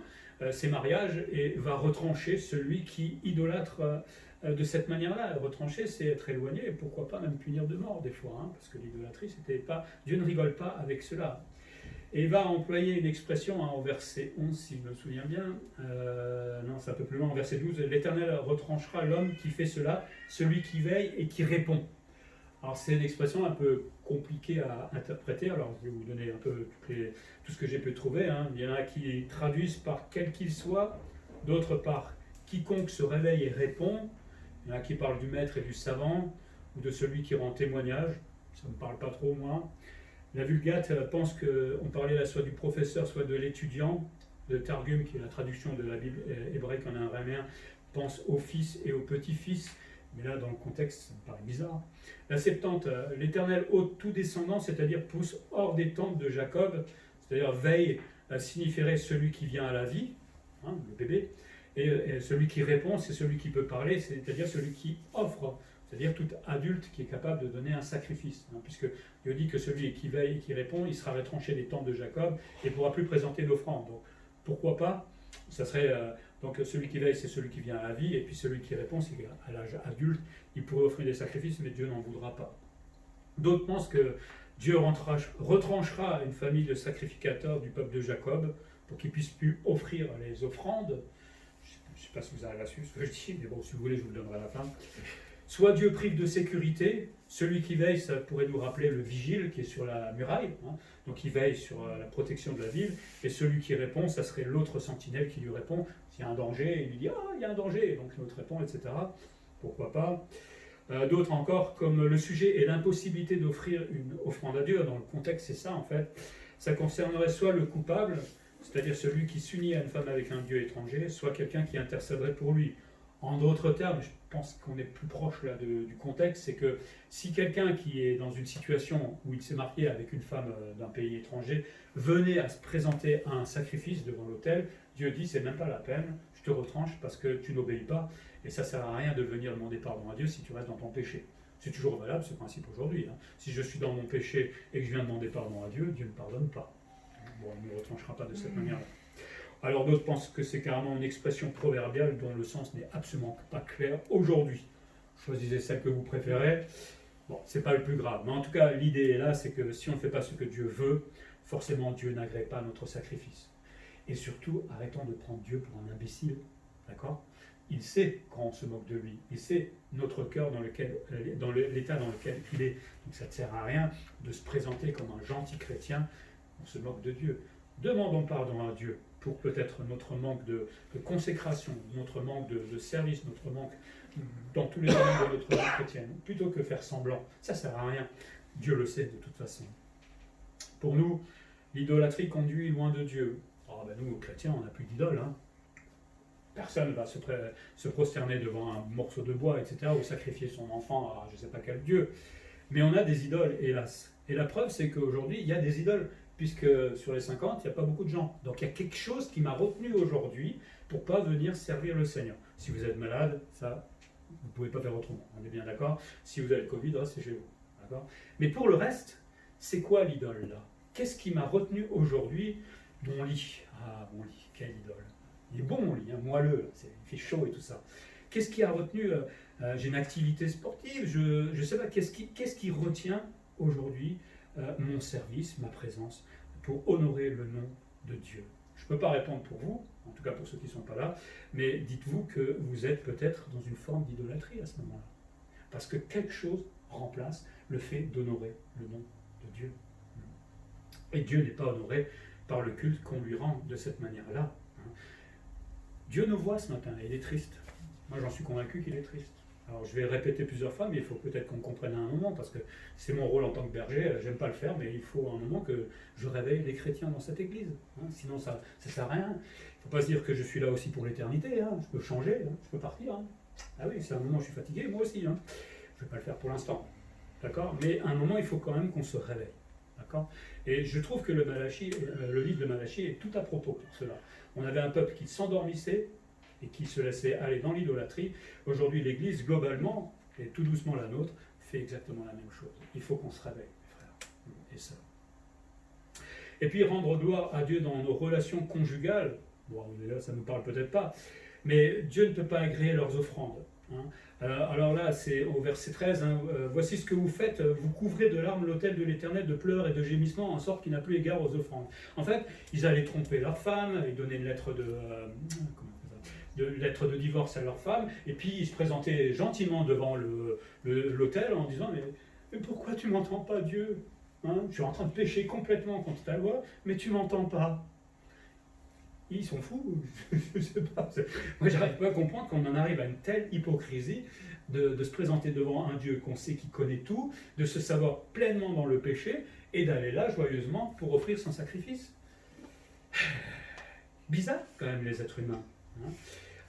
ces mariages et va retrancher celui qui idolâtre de cette manière-là. Retrancher, c'est être éloigné, et pourquoi pas même punir de mort des fois, hein, parce que l'idolâtrie, c'était pas... Dieu ne rigole pas avec cela. Et il va employer une expression hein, au verset 11, si je me souviens bien, non, c'est un peu plus loin, au verset 12, « L'Éternel retranchera l'homme qui fait cela, celui qui veille et qui répond. » Alors c'est une expression un peu compliquée à interpréter, alors je vais vous donner un peu tout ce que j'ai pu trouver. Hein. Il y en a qui traduisent par « quel qu'il soit », d'autres par « quiconque se réveille et répond », il y en a qui parlent du maître et du savant, ou de celui qui rend témoignage, ça ne me parle pas trop moi. La Vulgate pense qu'on parlait là soit du professeur, soit de l'étudiant. Le Targum, qui est la traduction de la Bible hébraïque en araméen, pense au fils et au petit-fils. Mais là, dans le contexte, ça me paraît bizarre. La Septante, l'Éternel ôte tout descendant, c'est-à-dire pousse hors des tentes de Jacob, c'est-à-dire veille, signifierait celui qui vient à la vie, hein, le bébé. Et celui qui répond, c'est celui qui peut parler, c'est-à-dire celui qui offre, c'est-à-dire tout adulte qui est capable de donner un sacrifice. Puisque Dieu dit que celui qui veille et qui répond, il sera retranché des tentes de Jacob et ne pourra plus présenter d'offrande. Donc pourquoi pas? Ça serait, donc celui qui veille, c'est celui qui vient à la vie, et puis celui qui répond, c'est à l'âge adulte, il pourrait offrir des sacrifices, mais Dieu n'en voudra pas. D'autres pensent que Dieu retranchera une famille de sacrificateurs du peuple de Jacob pour qu'ils ne puissent plus offrir les offrandes. Je ne sais pas si vous arrivez à suivre ce que je dis, mais bon, si vous voulez, je vous le donnerai à la fin. Soit Dieu prive de sécurité, celui qui veille, ça pourrait nous rappeler le vigile qui est sur la muraille, donc il veille sur la protection de la ville, et celui qui répond, ça serait l'autre sentinelle qui lui répond, s'il y a un danger, il lui dit « Ah, il y a un danger !» donc l'autre répond, etc. Pourquoi pas. D'autres encore, comme le sujet est l'impossibilité d'offrir une offrande à Dieu, dans le contexte c'est ça en fait, ça concernerait soit le coupable, c'est-à-dire celui qui s'unit à une femme avec un dieu étranger, soit quelqu'un qui intercéderait pour lui. En d'autres termes, je pense qu'on est plus proche là du contexte, c'est que si quelqu'un qui est dans une situation où il s'est marié avec une femme d'un pays étranger venait à se présenter à un sacrifice devant l'autel, Dieu dit c'est même pas la peine, je te retranche parce que tu n'obéis pas, et ça ne sert à rien de venir demander pardon à Dieu si tu restes dans ton péché. C'est toujours valable ce principe aujourd'hui. Si je suis dans mon péché et que je viens demander pardon à Dieu, Dieu ne pardonne pas. Bon, il ne me retranchera pas de cette manière-là. Alors d'autres pensent que c'est carrément une expression proverbiale dont le sens n'est absolument pas clair aujourd'hui. Choisissez celle que vous préférez. Bon, c'est pas le plus grave. Mais en tout cas, l'idée est là, c'est que si on ne fait pas ce que Dieu veut, forcément Dieu n'agrée pas notre sacrifice. Et surtout, arrêtons de prendre Dieu pour un imbécile. D'accord ? Il sait quand on se moque de lui. Il sait notre cœur dans l'état dans lequel il est. Donc ça ne sert à rien de se présenter comme un gentil chrétien. On se moque de Dieu. Demandons pardon à Dieu pour peut-être notre manque de consécration, notre manque de service, notre manque dans tous les domaines de notre vie chrétienne, plutôt que faire semblant. Ça ne sert à rien. Dieu le sait de toute façon. Pour nous, l'idolâtrie conduit loin de Dieu. Oh, ben nous, chrétiens, on n'a plus d'idole. Personne ne va se prosterner devant un morceau de bois, etc., ou sacrifier son enfant à je ne sais pas quel Dieu. Mais on a des idoles, hélas. Et la preuve, c'est qu'aujourd'hui, il y a des idoles, puisque sur les 50, il n'y a pas beaucoup de gens. Donc il y a quelque chose qui m'a retenu aujourd'hui pour ne pas venir servir le Seigneur. Si vous êtes malade, ça, vous ne pouvez pas faire autrement. On est bien d'accord. Si vous avez le Covid, c'est chez vous. D'accord. Mais pour le reste, c'est quoi l'idole là? Qu'est-ce qui m'a retenu aujourd'hui? Mon lit. Ah, mon lit, quelle idole. Il est bon mon lit, moelleux, il fait chaud et tout ça. Qu'est-ce qui a retenu j'ai une activité sportive, je ne sais pas, qu'est-ce qui retient aujourd'hui mon service, ma présence, pour honorer le nom de Dieu? Je ne peux pas répondre pour vous, en tout cas pour ceux qui ne sont pas là, mais dites-vous que vous êtes peut-être dans une forme d'idolâtrie à ce moment-là. Parce que quelque chose remplace le fait d'honorer le nom de Dieu. Et Dieu n'est pas honoré par le culte qu'on lui rend de cette manière-là. Dieu nous voit ce matin, et il est triste. Moi, j'en suis convaincu qu'il est triste. Alors, je vais répéter plusieurs fois, mais il faut peut-être qu'on comprenne à un moment, parce que c'est mon rôle en tant que berger, j'aime pas le faire, mais il faut un moment que je réveille les chrétiens dans cette église. Sinon, ça ne sert à rien. Il ne faut pas se dire que je suis là aussi pour l'éternité. Je peux changer, je peux partir. Ah oui, c'est un moment où je suis fatigué, moi aussi. Je ne vais pas le faire pour l'instant. D'accord? Mais à un moment, il faut quand même qu'on se réveille. D'accord? Et je trouve que le livre de Malachie est tout à propos pour cela. On avait un peuple qui s'endormissait et qui se laissait aller dans l'idolâtrie. Aujourd'hui, l'Église, globalement, et tout doucement la nôtre, fait exactement la même chose. Il faut qu'on se réveille, frères et sœurs. Et puis, rendre gloire à Dieu dans nos relations conjugales, bon, ça ne nous parle peut-être pas, mais Dieu ne peut pas agréer leurs offrandes. Alors là, c'est au verset 13, voici ce que vous faites, vous couvrez de larmes l'autel de l'Éternel, de pleurs et de gémissements, en sorte qu'il n'a plus égard aux offrandes. En fait, ils allaient tromper leur femme, ils donnaient une lettre de divorce à leur femme, et puis ils se présentaient gentiment devant l'autel en disant mais pourquoi tu m'entends pas, Dieu? Je suis en train de pécher complètement contre ta loi, mais tu m'entends pas. Ils sont fous, je sais pas. Moi, j'arrive pas à comprendre qu'on en arrive à une telle hypocrisie de se présenter devant un Dieu qu'on sait qui connaît tout, de se savoir pleinement dans le péché et d'aller là joyeusement pour offrir son sacrifice. Bizarre quand même les êtres humains.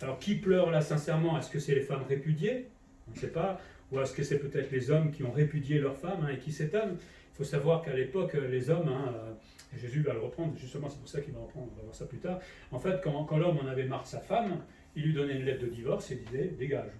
Alors qui pleure là sincèrement? Est-ce que c'est les femmes répudiées? On ne sait pas. Ou est-ce que c'est peut-être les hommes qui ont répudié leurs femmes et qui s'étonnent? Il faut savoir qu'à l'époque, les hommes, et Jésus va le reprendre, justement c'est pour ça qu'il va reprendre, on va voir ça plus tard, en fait quand l'homme en avait marre de sa femme, il lui donnait une lettre de divorce et disait « dégage ».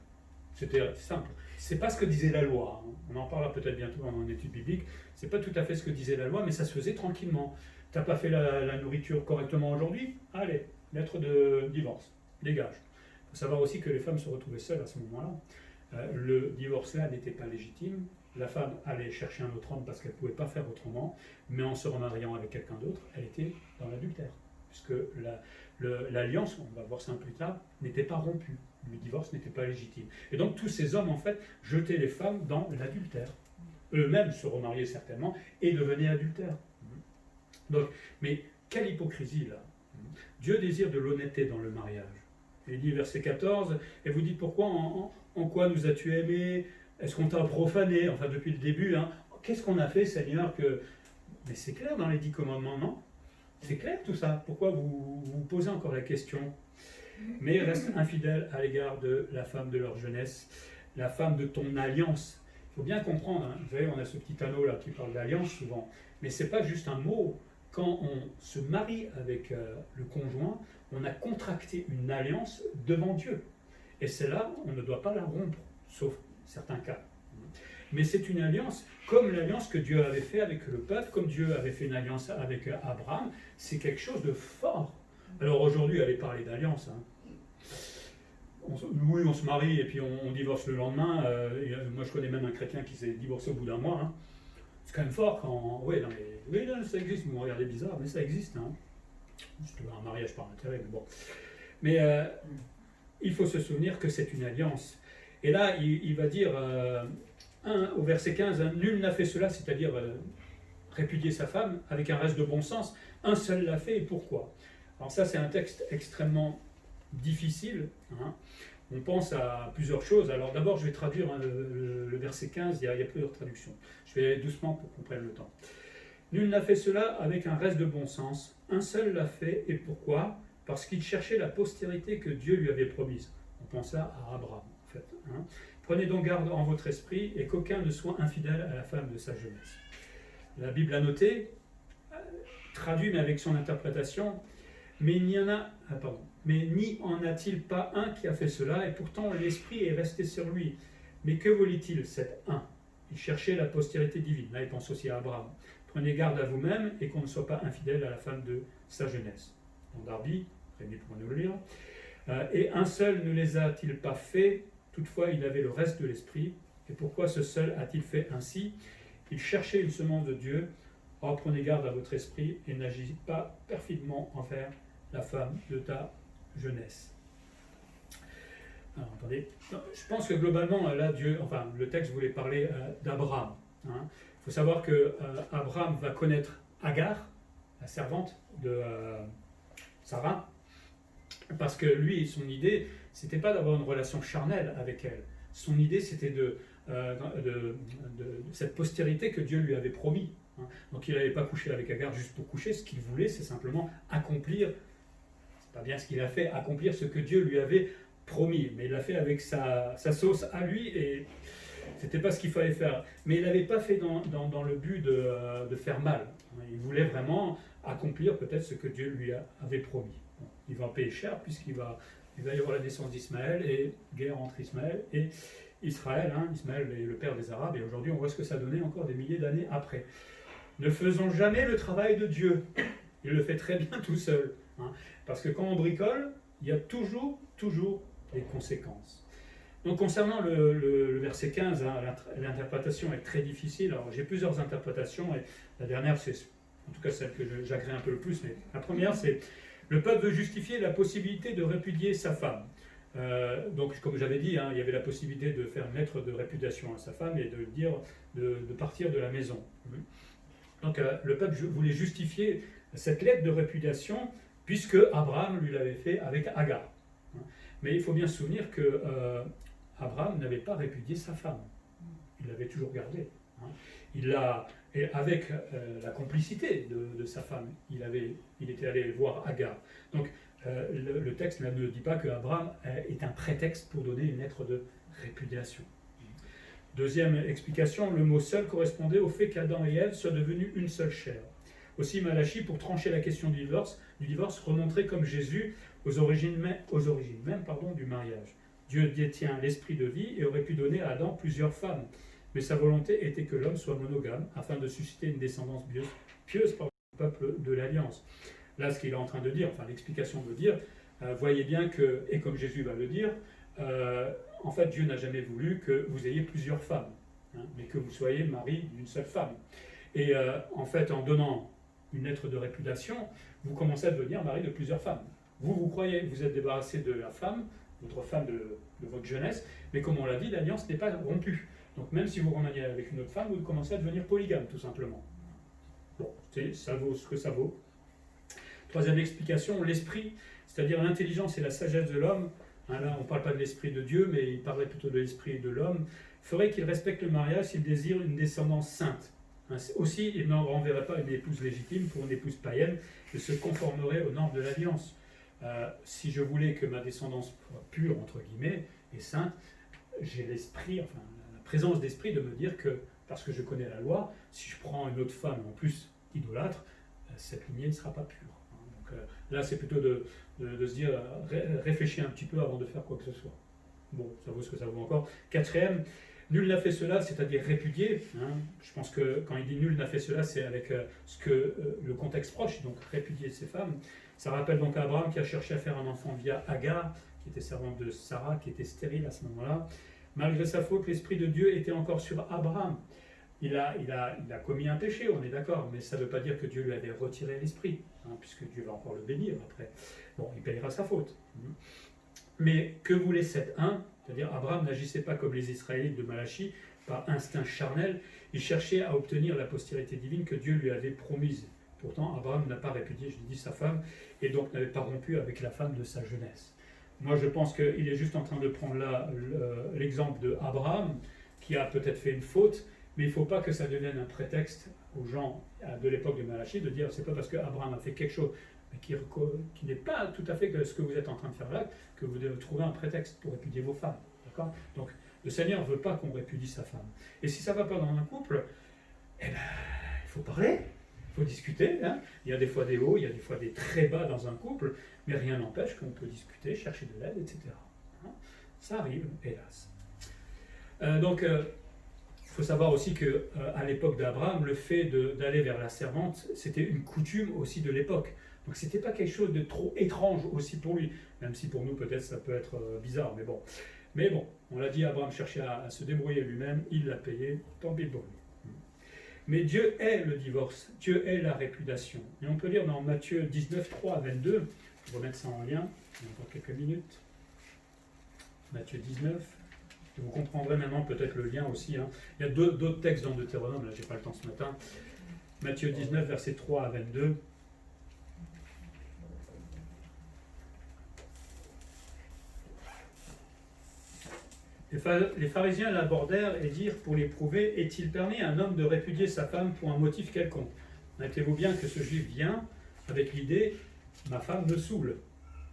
C'était simple. C'est pas ce que disait la loi. On en parlera peut-être bientôt dans une étude biblique. C'est pas tout à fait ce que disait la loi, mais ça se faisait tranquillement. T'as pas fait la nourriture correctement aujourd'hui? Allez, lettre de divorce, dégage. Il faut savoir aussi que les femmes se retrouvaient seules à ce moment-là. Le divorce là n'était pas légitime. La femme allait chercher un autre homme parce qu'elle ne pouvait pas faire autrement, mais en se remariant avec quelqu'un d'autre, elle était dans l'adultère. Puisque l'alliance, on va voir ça un peu plus tard, n'était pas rompue. Le divorce n'était pas légitime. Et donc tous ces hommes, en fait, jetaient les femmes dans l'adultère. Eux-mêmes se remariaient certainement et devenaient adultères. Donc, mais quelle hypocrisie là! Dieu désire de l'honnêteté dans le mariage. Il dit verset 14, et vous dites pourquoi, en quoi nous as-tu aimés? Est-ce qu'on t'a profané? Enfin depuis le début, hein. Qu'est-ce qu'on a fait, Seigneur, que... Mais c'est clair dans les 10 commandements, non? C'est clair tout ça. Pourquoi vous vous posez encore la question? Mais reste infidèle à l'égard de la femme de leur jeunesse, la femme de ton alliance. Il faut bien comprendre, hein. Vous savez, on a ce petit anneau là qui parle d'alliance souvent, mais ce n'est pas juste un mot. Quand on se marie avec le conjoint, on a contracté une alliance devant Dieu. Et celle-là, on ne doit pas la rompre, sauf certains cas. Mais c'est une alliance, comme l'alliance que Dieu avait fait avec le peuple, comme Dieu avait fait une alliance avec Abraham, c'est quelque chose de fort. Alors aujourd'hui, allez parler d'alliance. Hein. Oui, on se marie et puis on divorce le lendemain. Moi, je connais même un chrétien qui s'est divorcé au bout d'un mois. Hein. C'est quand même fort quand... Oui, non, ça existe, vous me regardez bizarre, mais ça existe. Hein. C'est un mariage par intérêt, mais bon. Mais il faut se souvenir que c'est une alliance. Et là, il va dire, au verset 15, « Nul n'a fait cela, c'est-à-dire répudier sa femme, avec un reste de bon sens. Un seul l'a fait, et pourquoi ?» Alors ça, c'est un texte extrêmement difficile. Hein. On pense à plusieurs choses. Alors d'abord, je vais traduire hein, le verset 15, il y a plusieurs traductions. Je vais aller doucement pour qu'on prenne le temps. « Nul n'a fait cela avec un reste de bon sens. Un seul l'a fait, et pourquoi? Parce qu'il cherchait la postérité que Dieu lui avait promise. » On pense à Abraham, en fait. Hein. « Prenez donc garde en votre esprit, et qu'aucun ne soit infidèle à la femme de sa jeunesse. » La Bible a noté, traduit mais avec son interprétation, mais n'y en a-t-il pas un qui a fait cela, et pourtant l'esprit est resté sur lui. Mais que voulait-il, cet un? Il cherchait la postérité divine. Là, il pense aussi à Abraham. Prenez garde à vous-même et qu'on ne soit pas infidèle à la femme de sa jeunesse. Dans Darby, Rémi pourra nous le lire. Et un seul ne les a-t-il pas fait, toutefois il avait le reste de l'esprit. Et pourquoi ce seul a-t-il fait ainsi? Il cherchait une semence de Dieu. Or, prenez garde à votre esprit et n'agissez pas perfidement envers la femme de ta jeunesse. Alors, attendez. Je pense que globalement, là, le texte voulait parler d'Abraham. Hein. Il faut savoir que Abraham va connaître Agar, la servante de Sarah, parce que lui, son idée, c'était pas d'avoir une relation charnelle avec elle. Son idée, c'était de cette postérité que Dieu lui avait promis. Hein. Donc il n'avait pas couché avec Agar juste pour coucher. Ce qu'il voulait, c'est simplement accomplir, c'est pas bien ce qu'il a fait, accomplir ce que Dieu lui avait promis. Mais il l'a fait avec sa sauce à lui et c'était pas ce qu'il fallait faire. Mais il n'avait pas fait dans le but de faire mal. Il voulait vraiment accomplir peut-être ce que Dieu lui avait promis. Bon, il va en payer cher puisqu'il va y avoir la naissance d'Ismaël et guerre entre Ismaël et Israël. Hein. Ismaël est le père des Arabes et aujourd'hui on voit ce que ça donnait encore des milliers d'années après. Ne faisons jamais le travail de Dieu. Il le fait très bien tout seul. Hein. Parce que quand on bricole, il y a toujours des conséquences. Donc concernant le verset 15, hein, l'interprétation est très difficile. Alors j'ai plusieurs interprétations et la dernière c'est en tout cas celle que j'agrée un peu le plus. Mais la première c'est le peuple veut justifier la possibilité de répudier sa femme. Donc comme j'avais dit, hein, il y avait la possibilité de faire une lettre de répudiation à sa femme et de dire de partir de la maison. Donc le peuple voulait justifier cette lettre de répudiation puisque Abraham lui l'avait fait avec Agar. Mais il faut bien se souvenir que Abraham n'avait pas répudié sa femme. Il l'avait toujours gardée. Et avec la complicité de sa femme, il était allé voir Agar. Donc le texte ne dit pas que Abraham est un prétexte pour donner une lettre de répudiation. Deuxième explication, le mot seul correspondait au fait qu'Adam et Ève soient devenus une seule chair. Aussi Malachie, pour trancher la question du divorce remontrait comme Jésus aux origines même du mariage. Dieu détient l'esprit de vie et aurait pu donner à Adam plusieurs femmes, mais sa volonté était que l'homme soit monogame afin de susciter une descendance pieuse par le peuple de l'Alliance. Là, ce qu'il est en train de dire, enfin l'explication de dire, voyez bien que, et comme Jésus va le dire, en fait Dieu n'a jamais voulu que vous ayez plusieurs femmes, hein, mais que vous soyez mari d'une seule femme. Et en fait, en donnant une lettre de répudiation, vous commencez à devenir mari de plusieurs femmes. Vous croyez, vous êtes débarrassé de la femme, votre femme de votre jeunesse, mais comme on l'a dit, l'alliance n'est pas rompue. Donc même si vous remaniez avec une autre femme, vous commencez à devenir polygame, tout simplement. Bon, ça vaut ce que ça vaut. Troisième explication, l'esprit, c'est-à-dire l'intelligence et la sagesse de l'homme, hein, là on ne parle pas de l'esprit de Dieu, mais il parlerait plutôt de l'esprit de l'homme, ferait qu'il respecte le mariage s'il désire une descendance sainte. Aussi, il n'en renverrait pas une épouse légitime pour une épouse païenne et se conformerait aux normes de l'alliance. Si je voulais que ma descendance soit pure, entre guillemets, et sainte, j'ai l'esprit, enfin la présence d'esprit de me dire que, parce que je connais la loi, si je prends une autre femme en plus idolâtre, cette lignée ne sera pas pure. Donc là, c'est plutôt de se dire, réfléchis un petit peu avant de faire quoi que ce soit. Bon, ça vaut ce que ça vaut encore. Quatrième, nul n'a fait cela, c'est-à-dire répudier. Hein. Je pense que quand il dit nul n'a fait cela, c'est avec le contexte proche, donc répudier ses femmes. Ça rappelle donc Abraham qui a cherché à faire un enfant via Agar, qui était servante de Sarah, qui était stérile à ce moment-là. Malgré sa faute, l'Esprit de Dieu était encore sur Abraham. Il a commis un péché, on est d'accord, mais ça ne veut pas dire que Dieu lui avait retiré l'Esprit, hein, puisque Dieu va encore le bénir après. Bon, il payera sa faute. Mais que voulait cet un? C'est-à-dire Abraham n'agissait pas comme les Israélites de Malachie, par instinct charnel, il cherchait à obtenir la postérité divine que Dieu lui avait promise. Pourtant, Abraham n'a pas répudié, je l'ai dit, sa femme, et donc n'avait pas rompu avec la femme de sa jeunesse. Moi, je pense qu'il est juste en train de prendre là l'exemple d'Abraham, qui a peut-être fait une faute, mais il ne faut pas que ça devienne un prétexte aux gens de l'époque de Malachie de dire c'est pas parce qu'Abraham a fait quelque chose, mais qui n'est pas tout à fait ce que vous êtes en train de faire là, que vous devez trouver un prétexte pour répudier vos femmes. D'accord ? Donc, le Seigneur ne veut pas qu'on répudie sa femme. Et si ça ne va pas dans un couple, eh ben, il faut parler. Il faut discuter, hein. Il y a des fois des hauts, il y a des fois des très bas dans un couple, mais rien n'empêche qu'on peut discuter, chercher de l'aide, etc. Hein. Ça arrive, hélas. Donc, il faut savoir aussi qu'à l'époque d'Abraham, le fait d'aller vers la servante, c'était une coutume aussi de l'époque. Donc, ce n'était pas quelque chose de trop étrange aussi pour lui, même si pour nous, peut-être, ça peut être bizarre, mais bon. Mais bon, on l'a dit, Abraham cherchait à se débrouiller lui-même, il l'a payé, tant pis pour lui. Mais Dieu est le divorce, Dieu est la répudiation. Et on peut lire dans Matthieu 19, 3 à 22, je vais remettre ça en lien, il y a encore quelques minutes. Matthieu 19, vous comprendrez maintenant peut-être le lien aussi. Hein. Il y a d'autres textes dans Deutéronome, là j'ai pas le temps ce matin. Matthieu 19, versets 3 à 22. Les pharisiens l'abordèrent et dirent pour l'éprouver, est-il permis à un homme de répudier sa femme pour un motif quelconque? Notez-vous bien que ce juif vient avec l'idée, ma femme me saoule.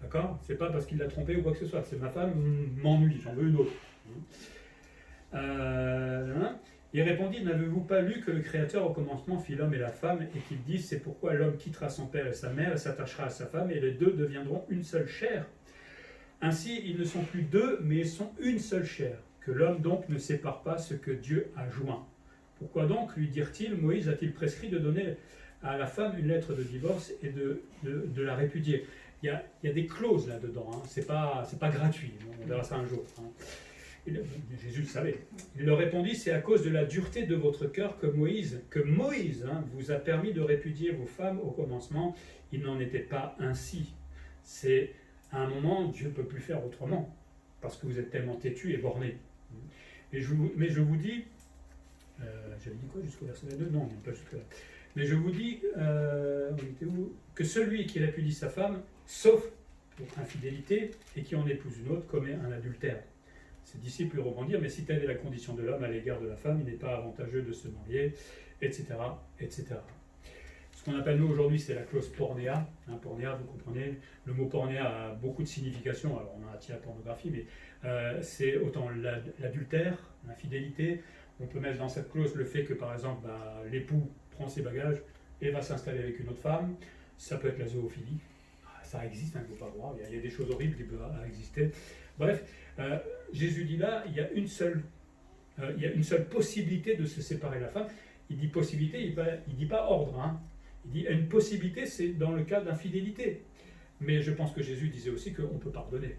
D'accord? C'est pas parce qu'il l'a trompée ou quoi que ce soit, c'est ma femme m'ennuie, j'en veux une autre. Il répondit, n'avez-vous pas lu que le Créateur au commencement fit l'homme et la femme et qu'il dit, c'est pourquoi l'homme quittera son père et sa mère et s'attachera à sa femme et les deux deviendront une seule chair. Ainsi, ils ne sont plus deux, mais ils sont une seule chair. Que l'homme donc ne sépare pas ce que Dieu a joint. Pourquoi donc, lui dirent-ils, Moïse a-t-il prescrit de donner à la femme une lettre de divorce et de la répudier? Il y a des clauses là-dedans, hein. C'est pas gratuit, on verra ça un jour. Hein. Jésus le savait. Il leur répondit, c'est à cause de la dureté de votre cœur que Moïse vous a permis de répudier vos femmes au commencement. Il n'en était pas ainsi. C'est à un moment, Dieu ne peut plus faire autrement, parce que vous êtes tellement têtus et bornés. Mais je vous dis, j'avais dit quoi jusqu'au verset 22? Non, pas jusque-là. Mais je vous dis, que celui qui répudie sa femme, sauf pour infidélité, et qui en épouse une autre, commet un adultère. Ses disciples lui rebondirent, mais si telle est la condition de l'homme à l'égard de la femme, il n'est pas avantageux de se marier, etc., etc. Ce qu'on appelle nous aujourd'hui, c'est la clause pornéa. Hein, pornéa, vous comprenez, le mot pornéa a beaucoup de significations. Alors on a tiré la pornographie, mais c'est autant l'adultère, l'infidélité. On peut mettre dans cette clause le fait que, par exemple, l'époux prend ses bagages, et va s'installer avec une autre femme. Ça peut être la zoophilie. Ça existe, il ne faut pas voir. Il y a des choses horribles qui peuvent exister. Bref, Jésus dit là, il y a une seule possibilité de se séparer de la femme. Il dit possibilité, il ne dit pas ordre. Hein. Il dit une possibilité, c'est dans le cas d'infidélité. Mais je pense que Jésus disait aussi qu'on peut pardonner.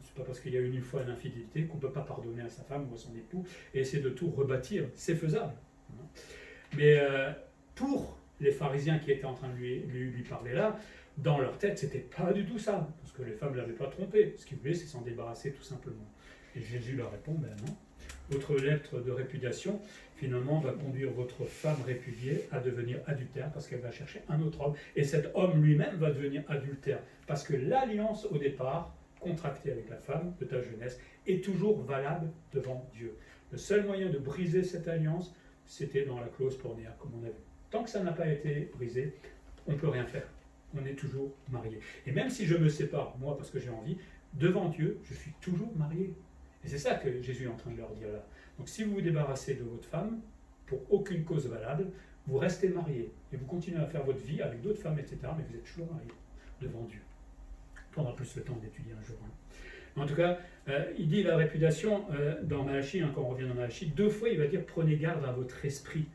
Ce n'est pas parce qu'il y a eu une fois une infidélité qu'on ne peut pas pardonner à sa femme ou à son époux et essayer de tout rebâtir. C'est faisable. Mais pour les pharisiens qui étaient en train de lui parler là, dans leur tête, c'était pas du tout ça. Parce que les femmes ne l'avaient pas trompé. Ce qu'ils voulaient, c'est s'en débarrasser tout simplement. Et Jésus leur répond, ben non. Votre lettre de répudiation, finalement, va conduire votre femme répudiée à devenir adultère parce qu'elle va chercher un autre homme. Et cet homme lui-même va devenir adultère. Parce que l'alliance, au départ, contractée avec la femme de ta jeunesse, est toujours valable devant Dieu. Le seul moyen de briser cette alliance, c'était dans la clause pornéa, comme on a vu. Tant que ça n'a pas été brisé, on ne peut rien faire. On est toujours marié. Et même si je me sépare, moi, parce que j'ai envie, devant Dieu, je suis toujours marié. Et c'est ça que Jésus est en train de leur dire là. Donc si vous vous débarrassez de votre femme, pour aucune cause valable, vous restez marié. Et vous continuez à faire votre vie avec d'autres femmes, etc. Mais vous êtes toujours marié devant Dieu. On prendra plus le temps d'étudier un jour. En tout cas, il dit la répudiation dans Malachie, quand on revient dans Malachie, 2 fois il va dire prenez garde à votre esprit.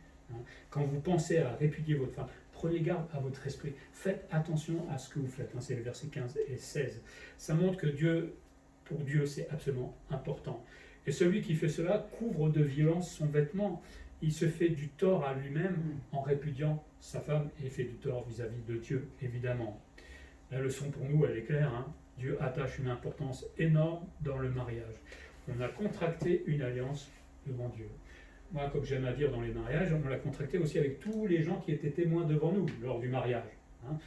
Quand vous pensez à répudier votre femme, prenez garde à votre esprit. Faites attention à ce que vous faites. C'est les versets 15 et 16. Ça montre que pour Dieu, c'est absolument important. Et celui qui fait cela couvre de violence son vêtement. Il se fait du tort à lui-même en répudiant sa femme et fait du tort vis-à-vis de Dieu, évidemment. La leçon pour nous, elle est claire. Dieu attache une importance énorme dans le mariage. On a contracté une alliance devant Dieu. Moi, comme j'aime à dire dans les mariages, on l'a contracté aussi avec tous les gens qui étaient témoins devant nous lors du mariage.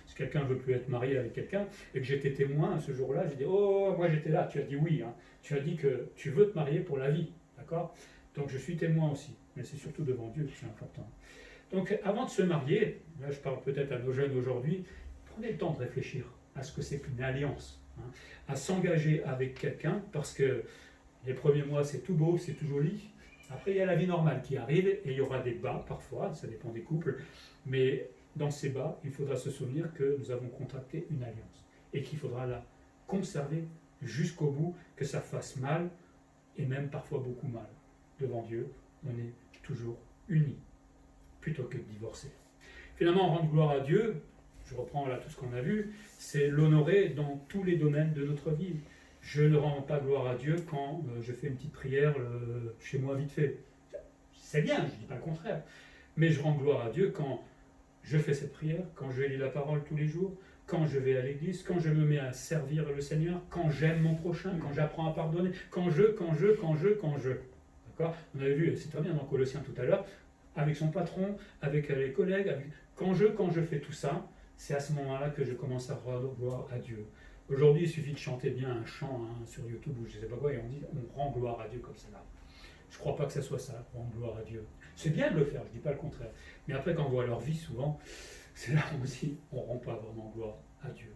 Si quelqu'un ne veut plus être marié avec quelqu'un et que j'étais témoin ce jour-là, j'ai dit « Oh, moi j'étais là », tu as dit oui. Tu as dit que tu veux te marier pour la vie, d'accord? Donc je suis témoin aussi, mais c'est surtout devant Dieu que c'est important. Donc avant de se marier, là je parle peut-être à nos jeunes aujourd'hui, prenez le temps de réfléchir à ce que c'est qu'une alliance, à s'engager avec quelqu'un, parce que les premiers mois c'est tout beau, c'est tout joli. Après il y a la vie normale qui arrive et il y aura des bas parfois, ça dépend des couples, mais dans ces bas, il faudra se souvenir que nous avons contracté une alliance et qu'il faudra la conserver jusqu'au bout, que ça fasse mal et même parfois beaucoup mal. Devant Dieu, on est toujours unis plutôt que de divorcer. Finalement, rendre gloire à Dieu, je reprends là tout ce qu'on a vu, c'est l'honorer dans tous les domaines de notre vie. Je ne rends pas gloire à Dieu quand je fais une petite prière chez moi vite fait. C'est bien, je ne dis pas le contraire, mais je rends gloire à Dieu quand je fais cette prière, quand je lis la parole tous les jours, quand je vais à l'église, quand je me mets à servir le Seigneur, quand j'aime mon prochain, quand j'apprends à pardonner, quand je. D'accord? On avait vu, c'est très bien dans Colossiens tout à l'heure, avec son patron, avec les collègues, quand je fais tout ça, c'est à ce moment-là que je commence à rendre gloire à Dieu. Aujourd'hui, il suffit de chanter bien un chant sur YouTube ou je ne sais pas quoi, et on rend gloire à Dieu comme ça là. Je ne crois pas que ça soit ça, rendre gloire à Dieu. C'est bien de le faire, je ne dis pas le contraire. Mais après, quand on voit leur vie, souvent, c'est là aussi, on ne rend pas vraiment gloire à Dieu.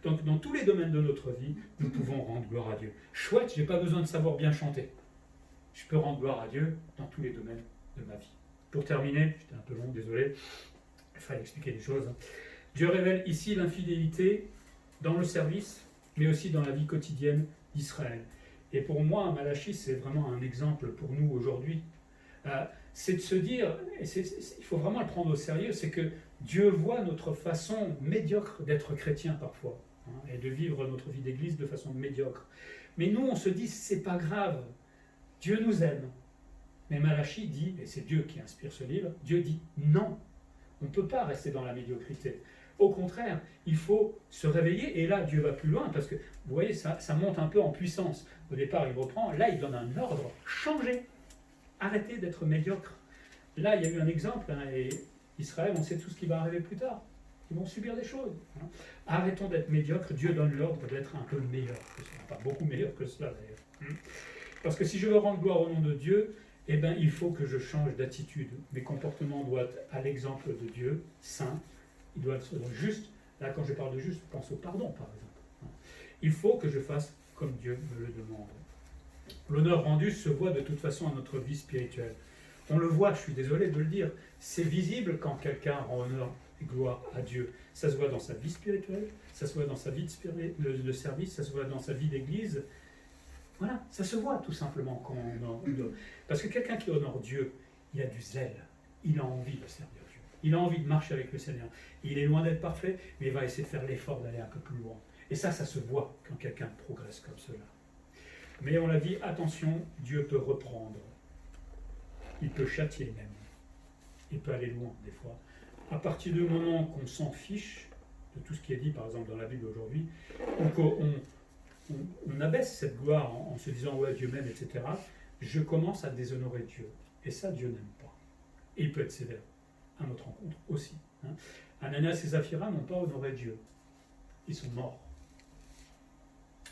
Donc, dans tous les domaines de notre vie, nous pouvons rendre gloire à Dieu. Chouette, je n'ai pas besoin de savoir bien chanter. Je peux rendre gloire à Dieu dans tous les domaines de ma vie. Pour terminer, j'étais un peu long, désolé, il fallait expliquer des choses. Dieu révèle ici l'infidélité dans le service, mais aussi dans la vie quotidienne d'Israël. Et pour moi, Malachie, c'est vraiment un exemple pour nous aujourd'hui. C'est de se dire, et il faut vraiment le prendre au sérieux, c'est que Dieu voit notre façon médiocre d'être chrétien parfois, et de vivre notre vie d'église de façon médiocre. Mais nous, on se dit, c'est pas grave, Dieu nous aime. Mais Malachie dit, et c'est Dieu qui inspire ce livre, Dieu dit non, on ne peut pas rester dans la médiocrité. Au contraire, il faut se réveiller, et là Dieu va plus loin, parce que vous voyez, ça monte un peu en puissance. Au départ, il reprend, là il donne un ordre, changez, arrêtez d'être médiocre. Là, il y a eu un exemple, et Israël, on sait tout ce qui va arriver plus tard. Ils vont subir des choses. Arrêtons d'être médiocres, Dieu donne l'ordre d'être un peu meilleur que cela. Pas beaucoup meilleur que cela d'ailleurs. Parce que si je veux rendre gloire au nom de Dieu, eh bien, il faut que je change d'attitude. Mes comportements doivent être à l'exemple de Dieu, saint. Ils doivent être juste. Là, quand je parle de juste, je pense au pardon, par exemple. Il faut que je fasse comme Dieu me le demande. L'honneur rendu se voit de toute façon à notre vie spirituelle. On le voit, je suis désolé de le dire, c'est visible quand quelqu'un rend honneur et gloire à Dieu. Ça se voit dans sa vie spirituelle, ça se voit dans sa vie de service, ça se voit dans sa vie d'église. Voilà, ça se voit tout simplement quand on honore. Parce que quelqu'un qui honore Dieu, il a du zèle, il a envie de servir Dieu, il a envie de marcher avec le Seigneur. Il est loin d'être parfait, mais il va essayer de faire l'effort d'aller un peu plus loin. Et ça se voit quand quelqu'un progresse comme cela. Mais on l'a dit, attention, Dieu peut reprendre. Il peut châtier même. Il peut aller loin des fois. À partir du moment qu'on s'en fiche de tout ce qui est dit, par exemple, dans la Bible aujourd'hui, ou qu'on abaisse cette gloire en se disant « ouais, Dieu m'aime », etc., je commence à déshonorer Dieu. Et ça, Dieu n'aime pas. Et il peut être sévère à notre rencontre aussi. Ananias et Saphira n'ont pas honoré Dieu. Ils sont morts.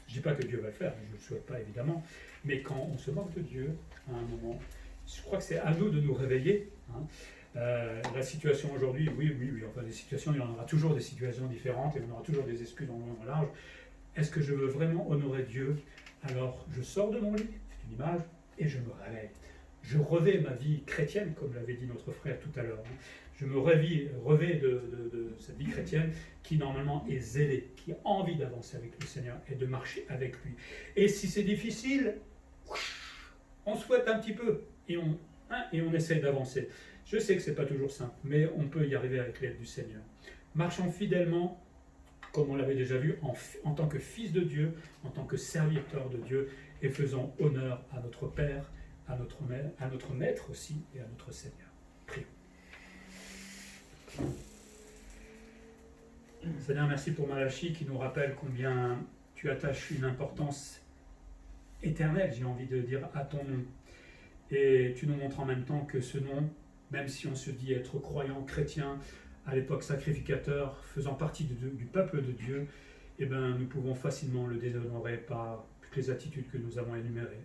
Je ne dis pas que Dieu va le faire, je ne le souhaite pas évidemment, mais quand on se moque de Dieu, à un moment, je crois que c'est à nous de nous réveiller. La situation aujourd'hui, oui, enfin des situations, il y en aura toujours des situations différentes et on aura toujours des excuses en long et en large. Est-ce que je veux vraiment honorer Dieu? Alors je sors de mon lit, c'est une image, et je me réveille. Je revais ma vie chrétienne, comme l'avait dit notre frère tout à l'heure. Je me revais de cette vie chrétienne qui normalement est zélée, qui a envie d'avancer avec le Seigneur et de marcher avec lui. Et si c'est difficile, on souhaite un petit peu et on essaie d'avancer. Je sais que ce n'est pas toujours simple, mais on peut y arriver avec l'aide du Seigneur. Marchons fidèlement, comme on l'avait déjà vu, en tant que fils de Dieu, en tant que serviteur de Dieu, et faisons honneur à notre Père, à notre Maître aussi, et à notre Seigneur. Prions. Seigneur, merci pour Malachie qui nous rappelle combien tu attaches une importance éternelle, j'ai envie de dire, à ton nom. Et tu nous montres en même temps que ce nom, même si on se dit être croyant, chrétien, à l'époque sacrificateur, faisant partie du peuple de Dieu, eh ben, nous pouvons facilement le déshonorer par toutes les attitudes que nous avons énumérées,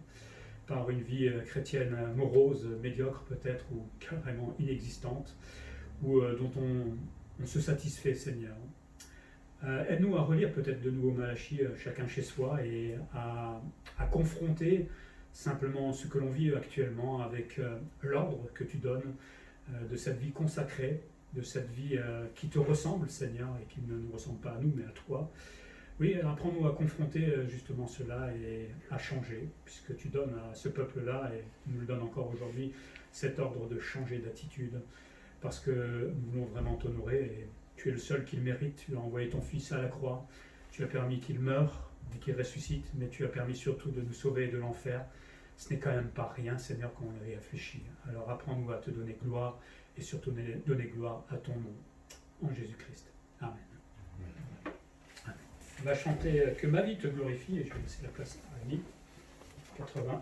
par une vie chrétienne morose, médiocre peut-être, ou carrément inexistante, ou dont on se satisfait, Seigneur. Aide-nous à relire peut-être de nouveau Malachie, chacun chez soi, et à confronter simplement ce que l'on vit actuellement avec l'ordre que tu donnes de cette vie consacrée, de cette vie qui te ressemble, Seigneur, et qui ne nous ressemble pas à nous, mais à toi. Oui, apprends-nous à confronter justement cela et à changer, puisque tu donnes à ce peuple-là, et tu nous le donnes encore aujourd'hui, cet ordre de changer d'attitude, parce que nous voulons vraiment t'honorer, et tu es le seul qui le mérite. Tu as envoyé ton Fils à la croix, tu as permis qu'il meure et qu'il ressuscite, mais tu as permis surtout de nous sauver de l'enfer. Ce n'est quand même pas rien, Seigneur, quand on y réfléchit. Alors apprends-nous à te donner gloire et surtout donner gloire à ton nom, en Jésus-Christ. Amen. Amen. On va chanter « Que ma vie te glorifie » et je vais laisser la place à Annie. 81.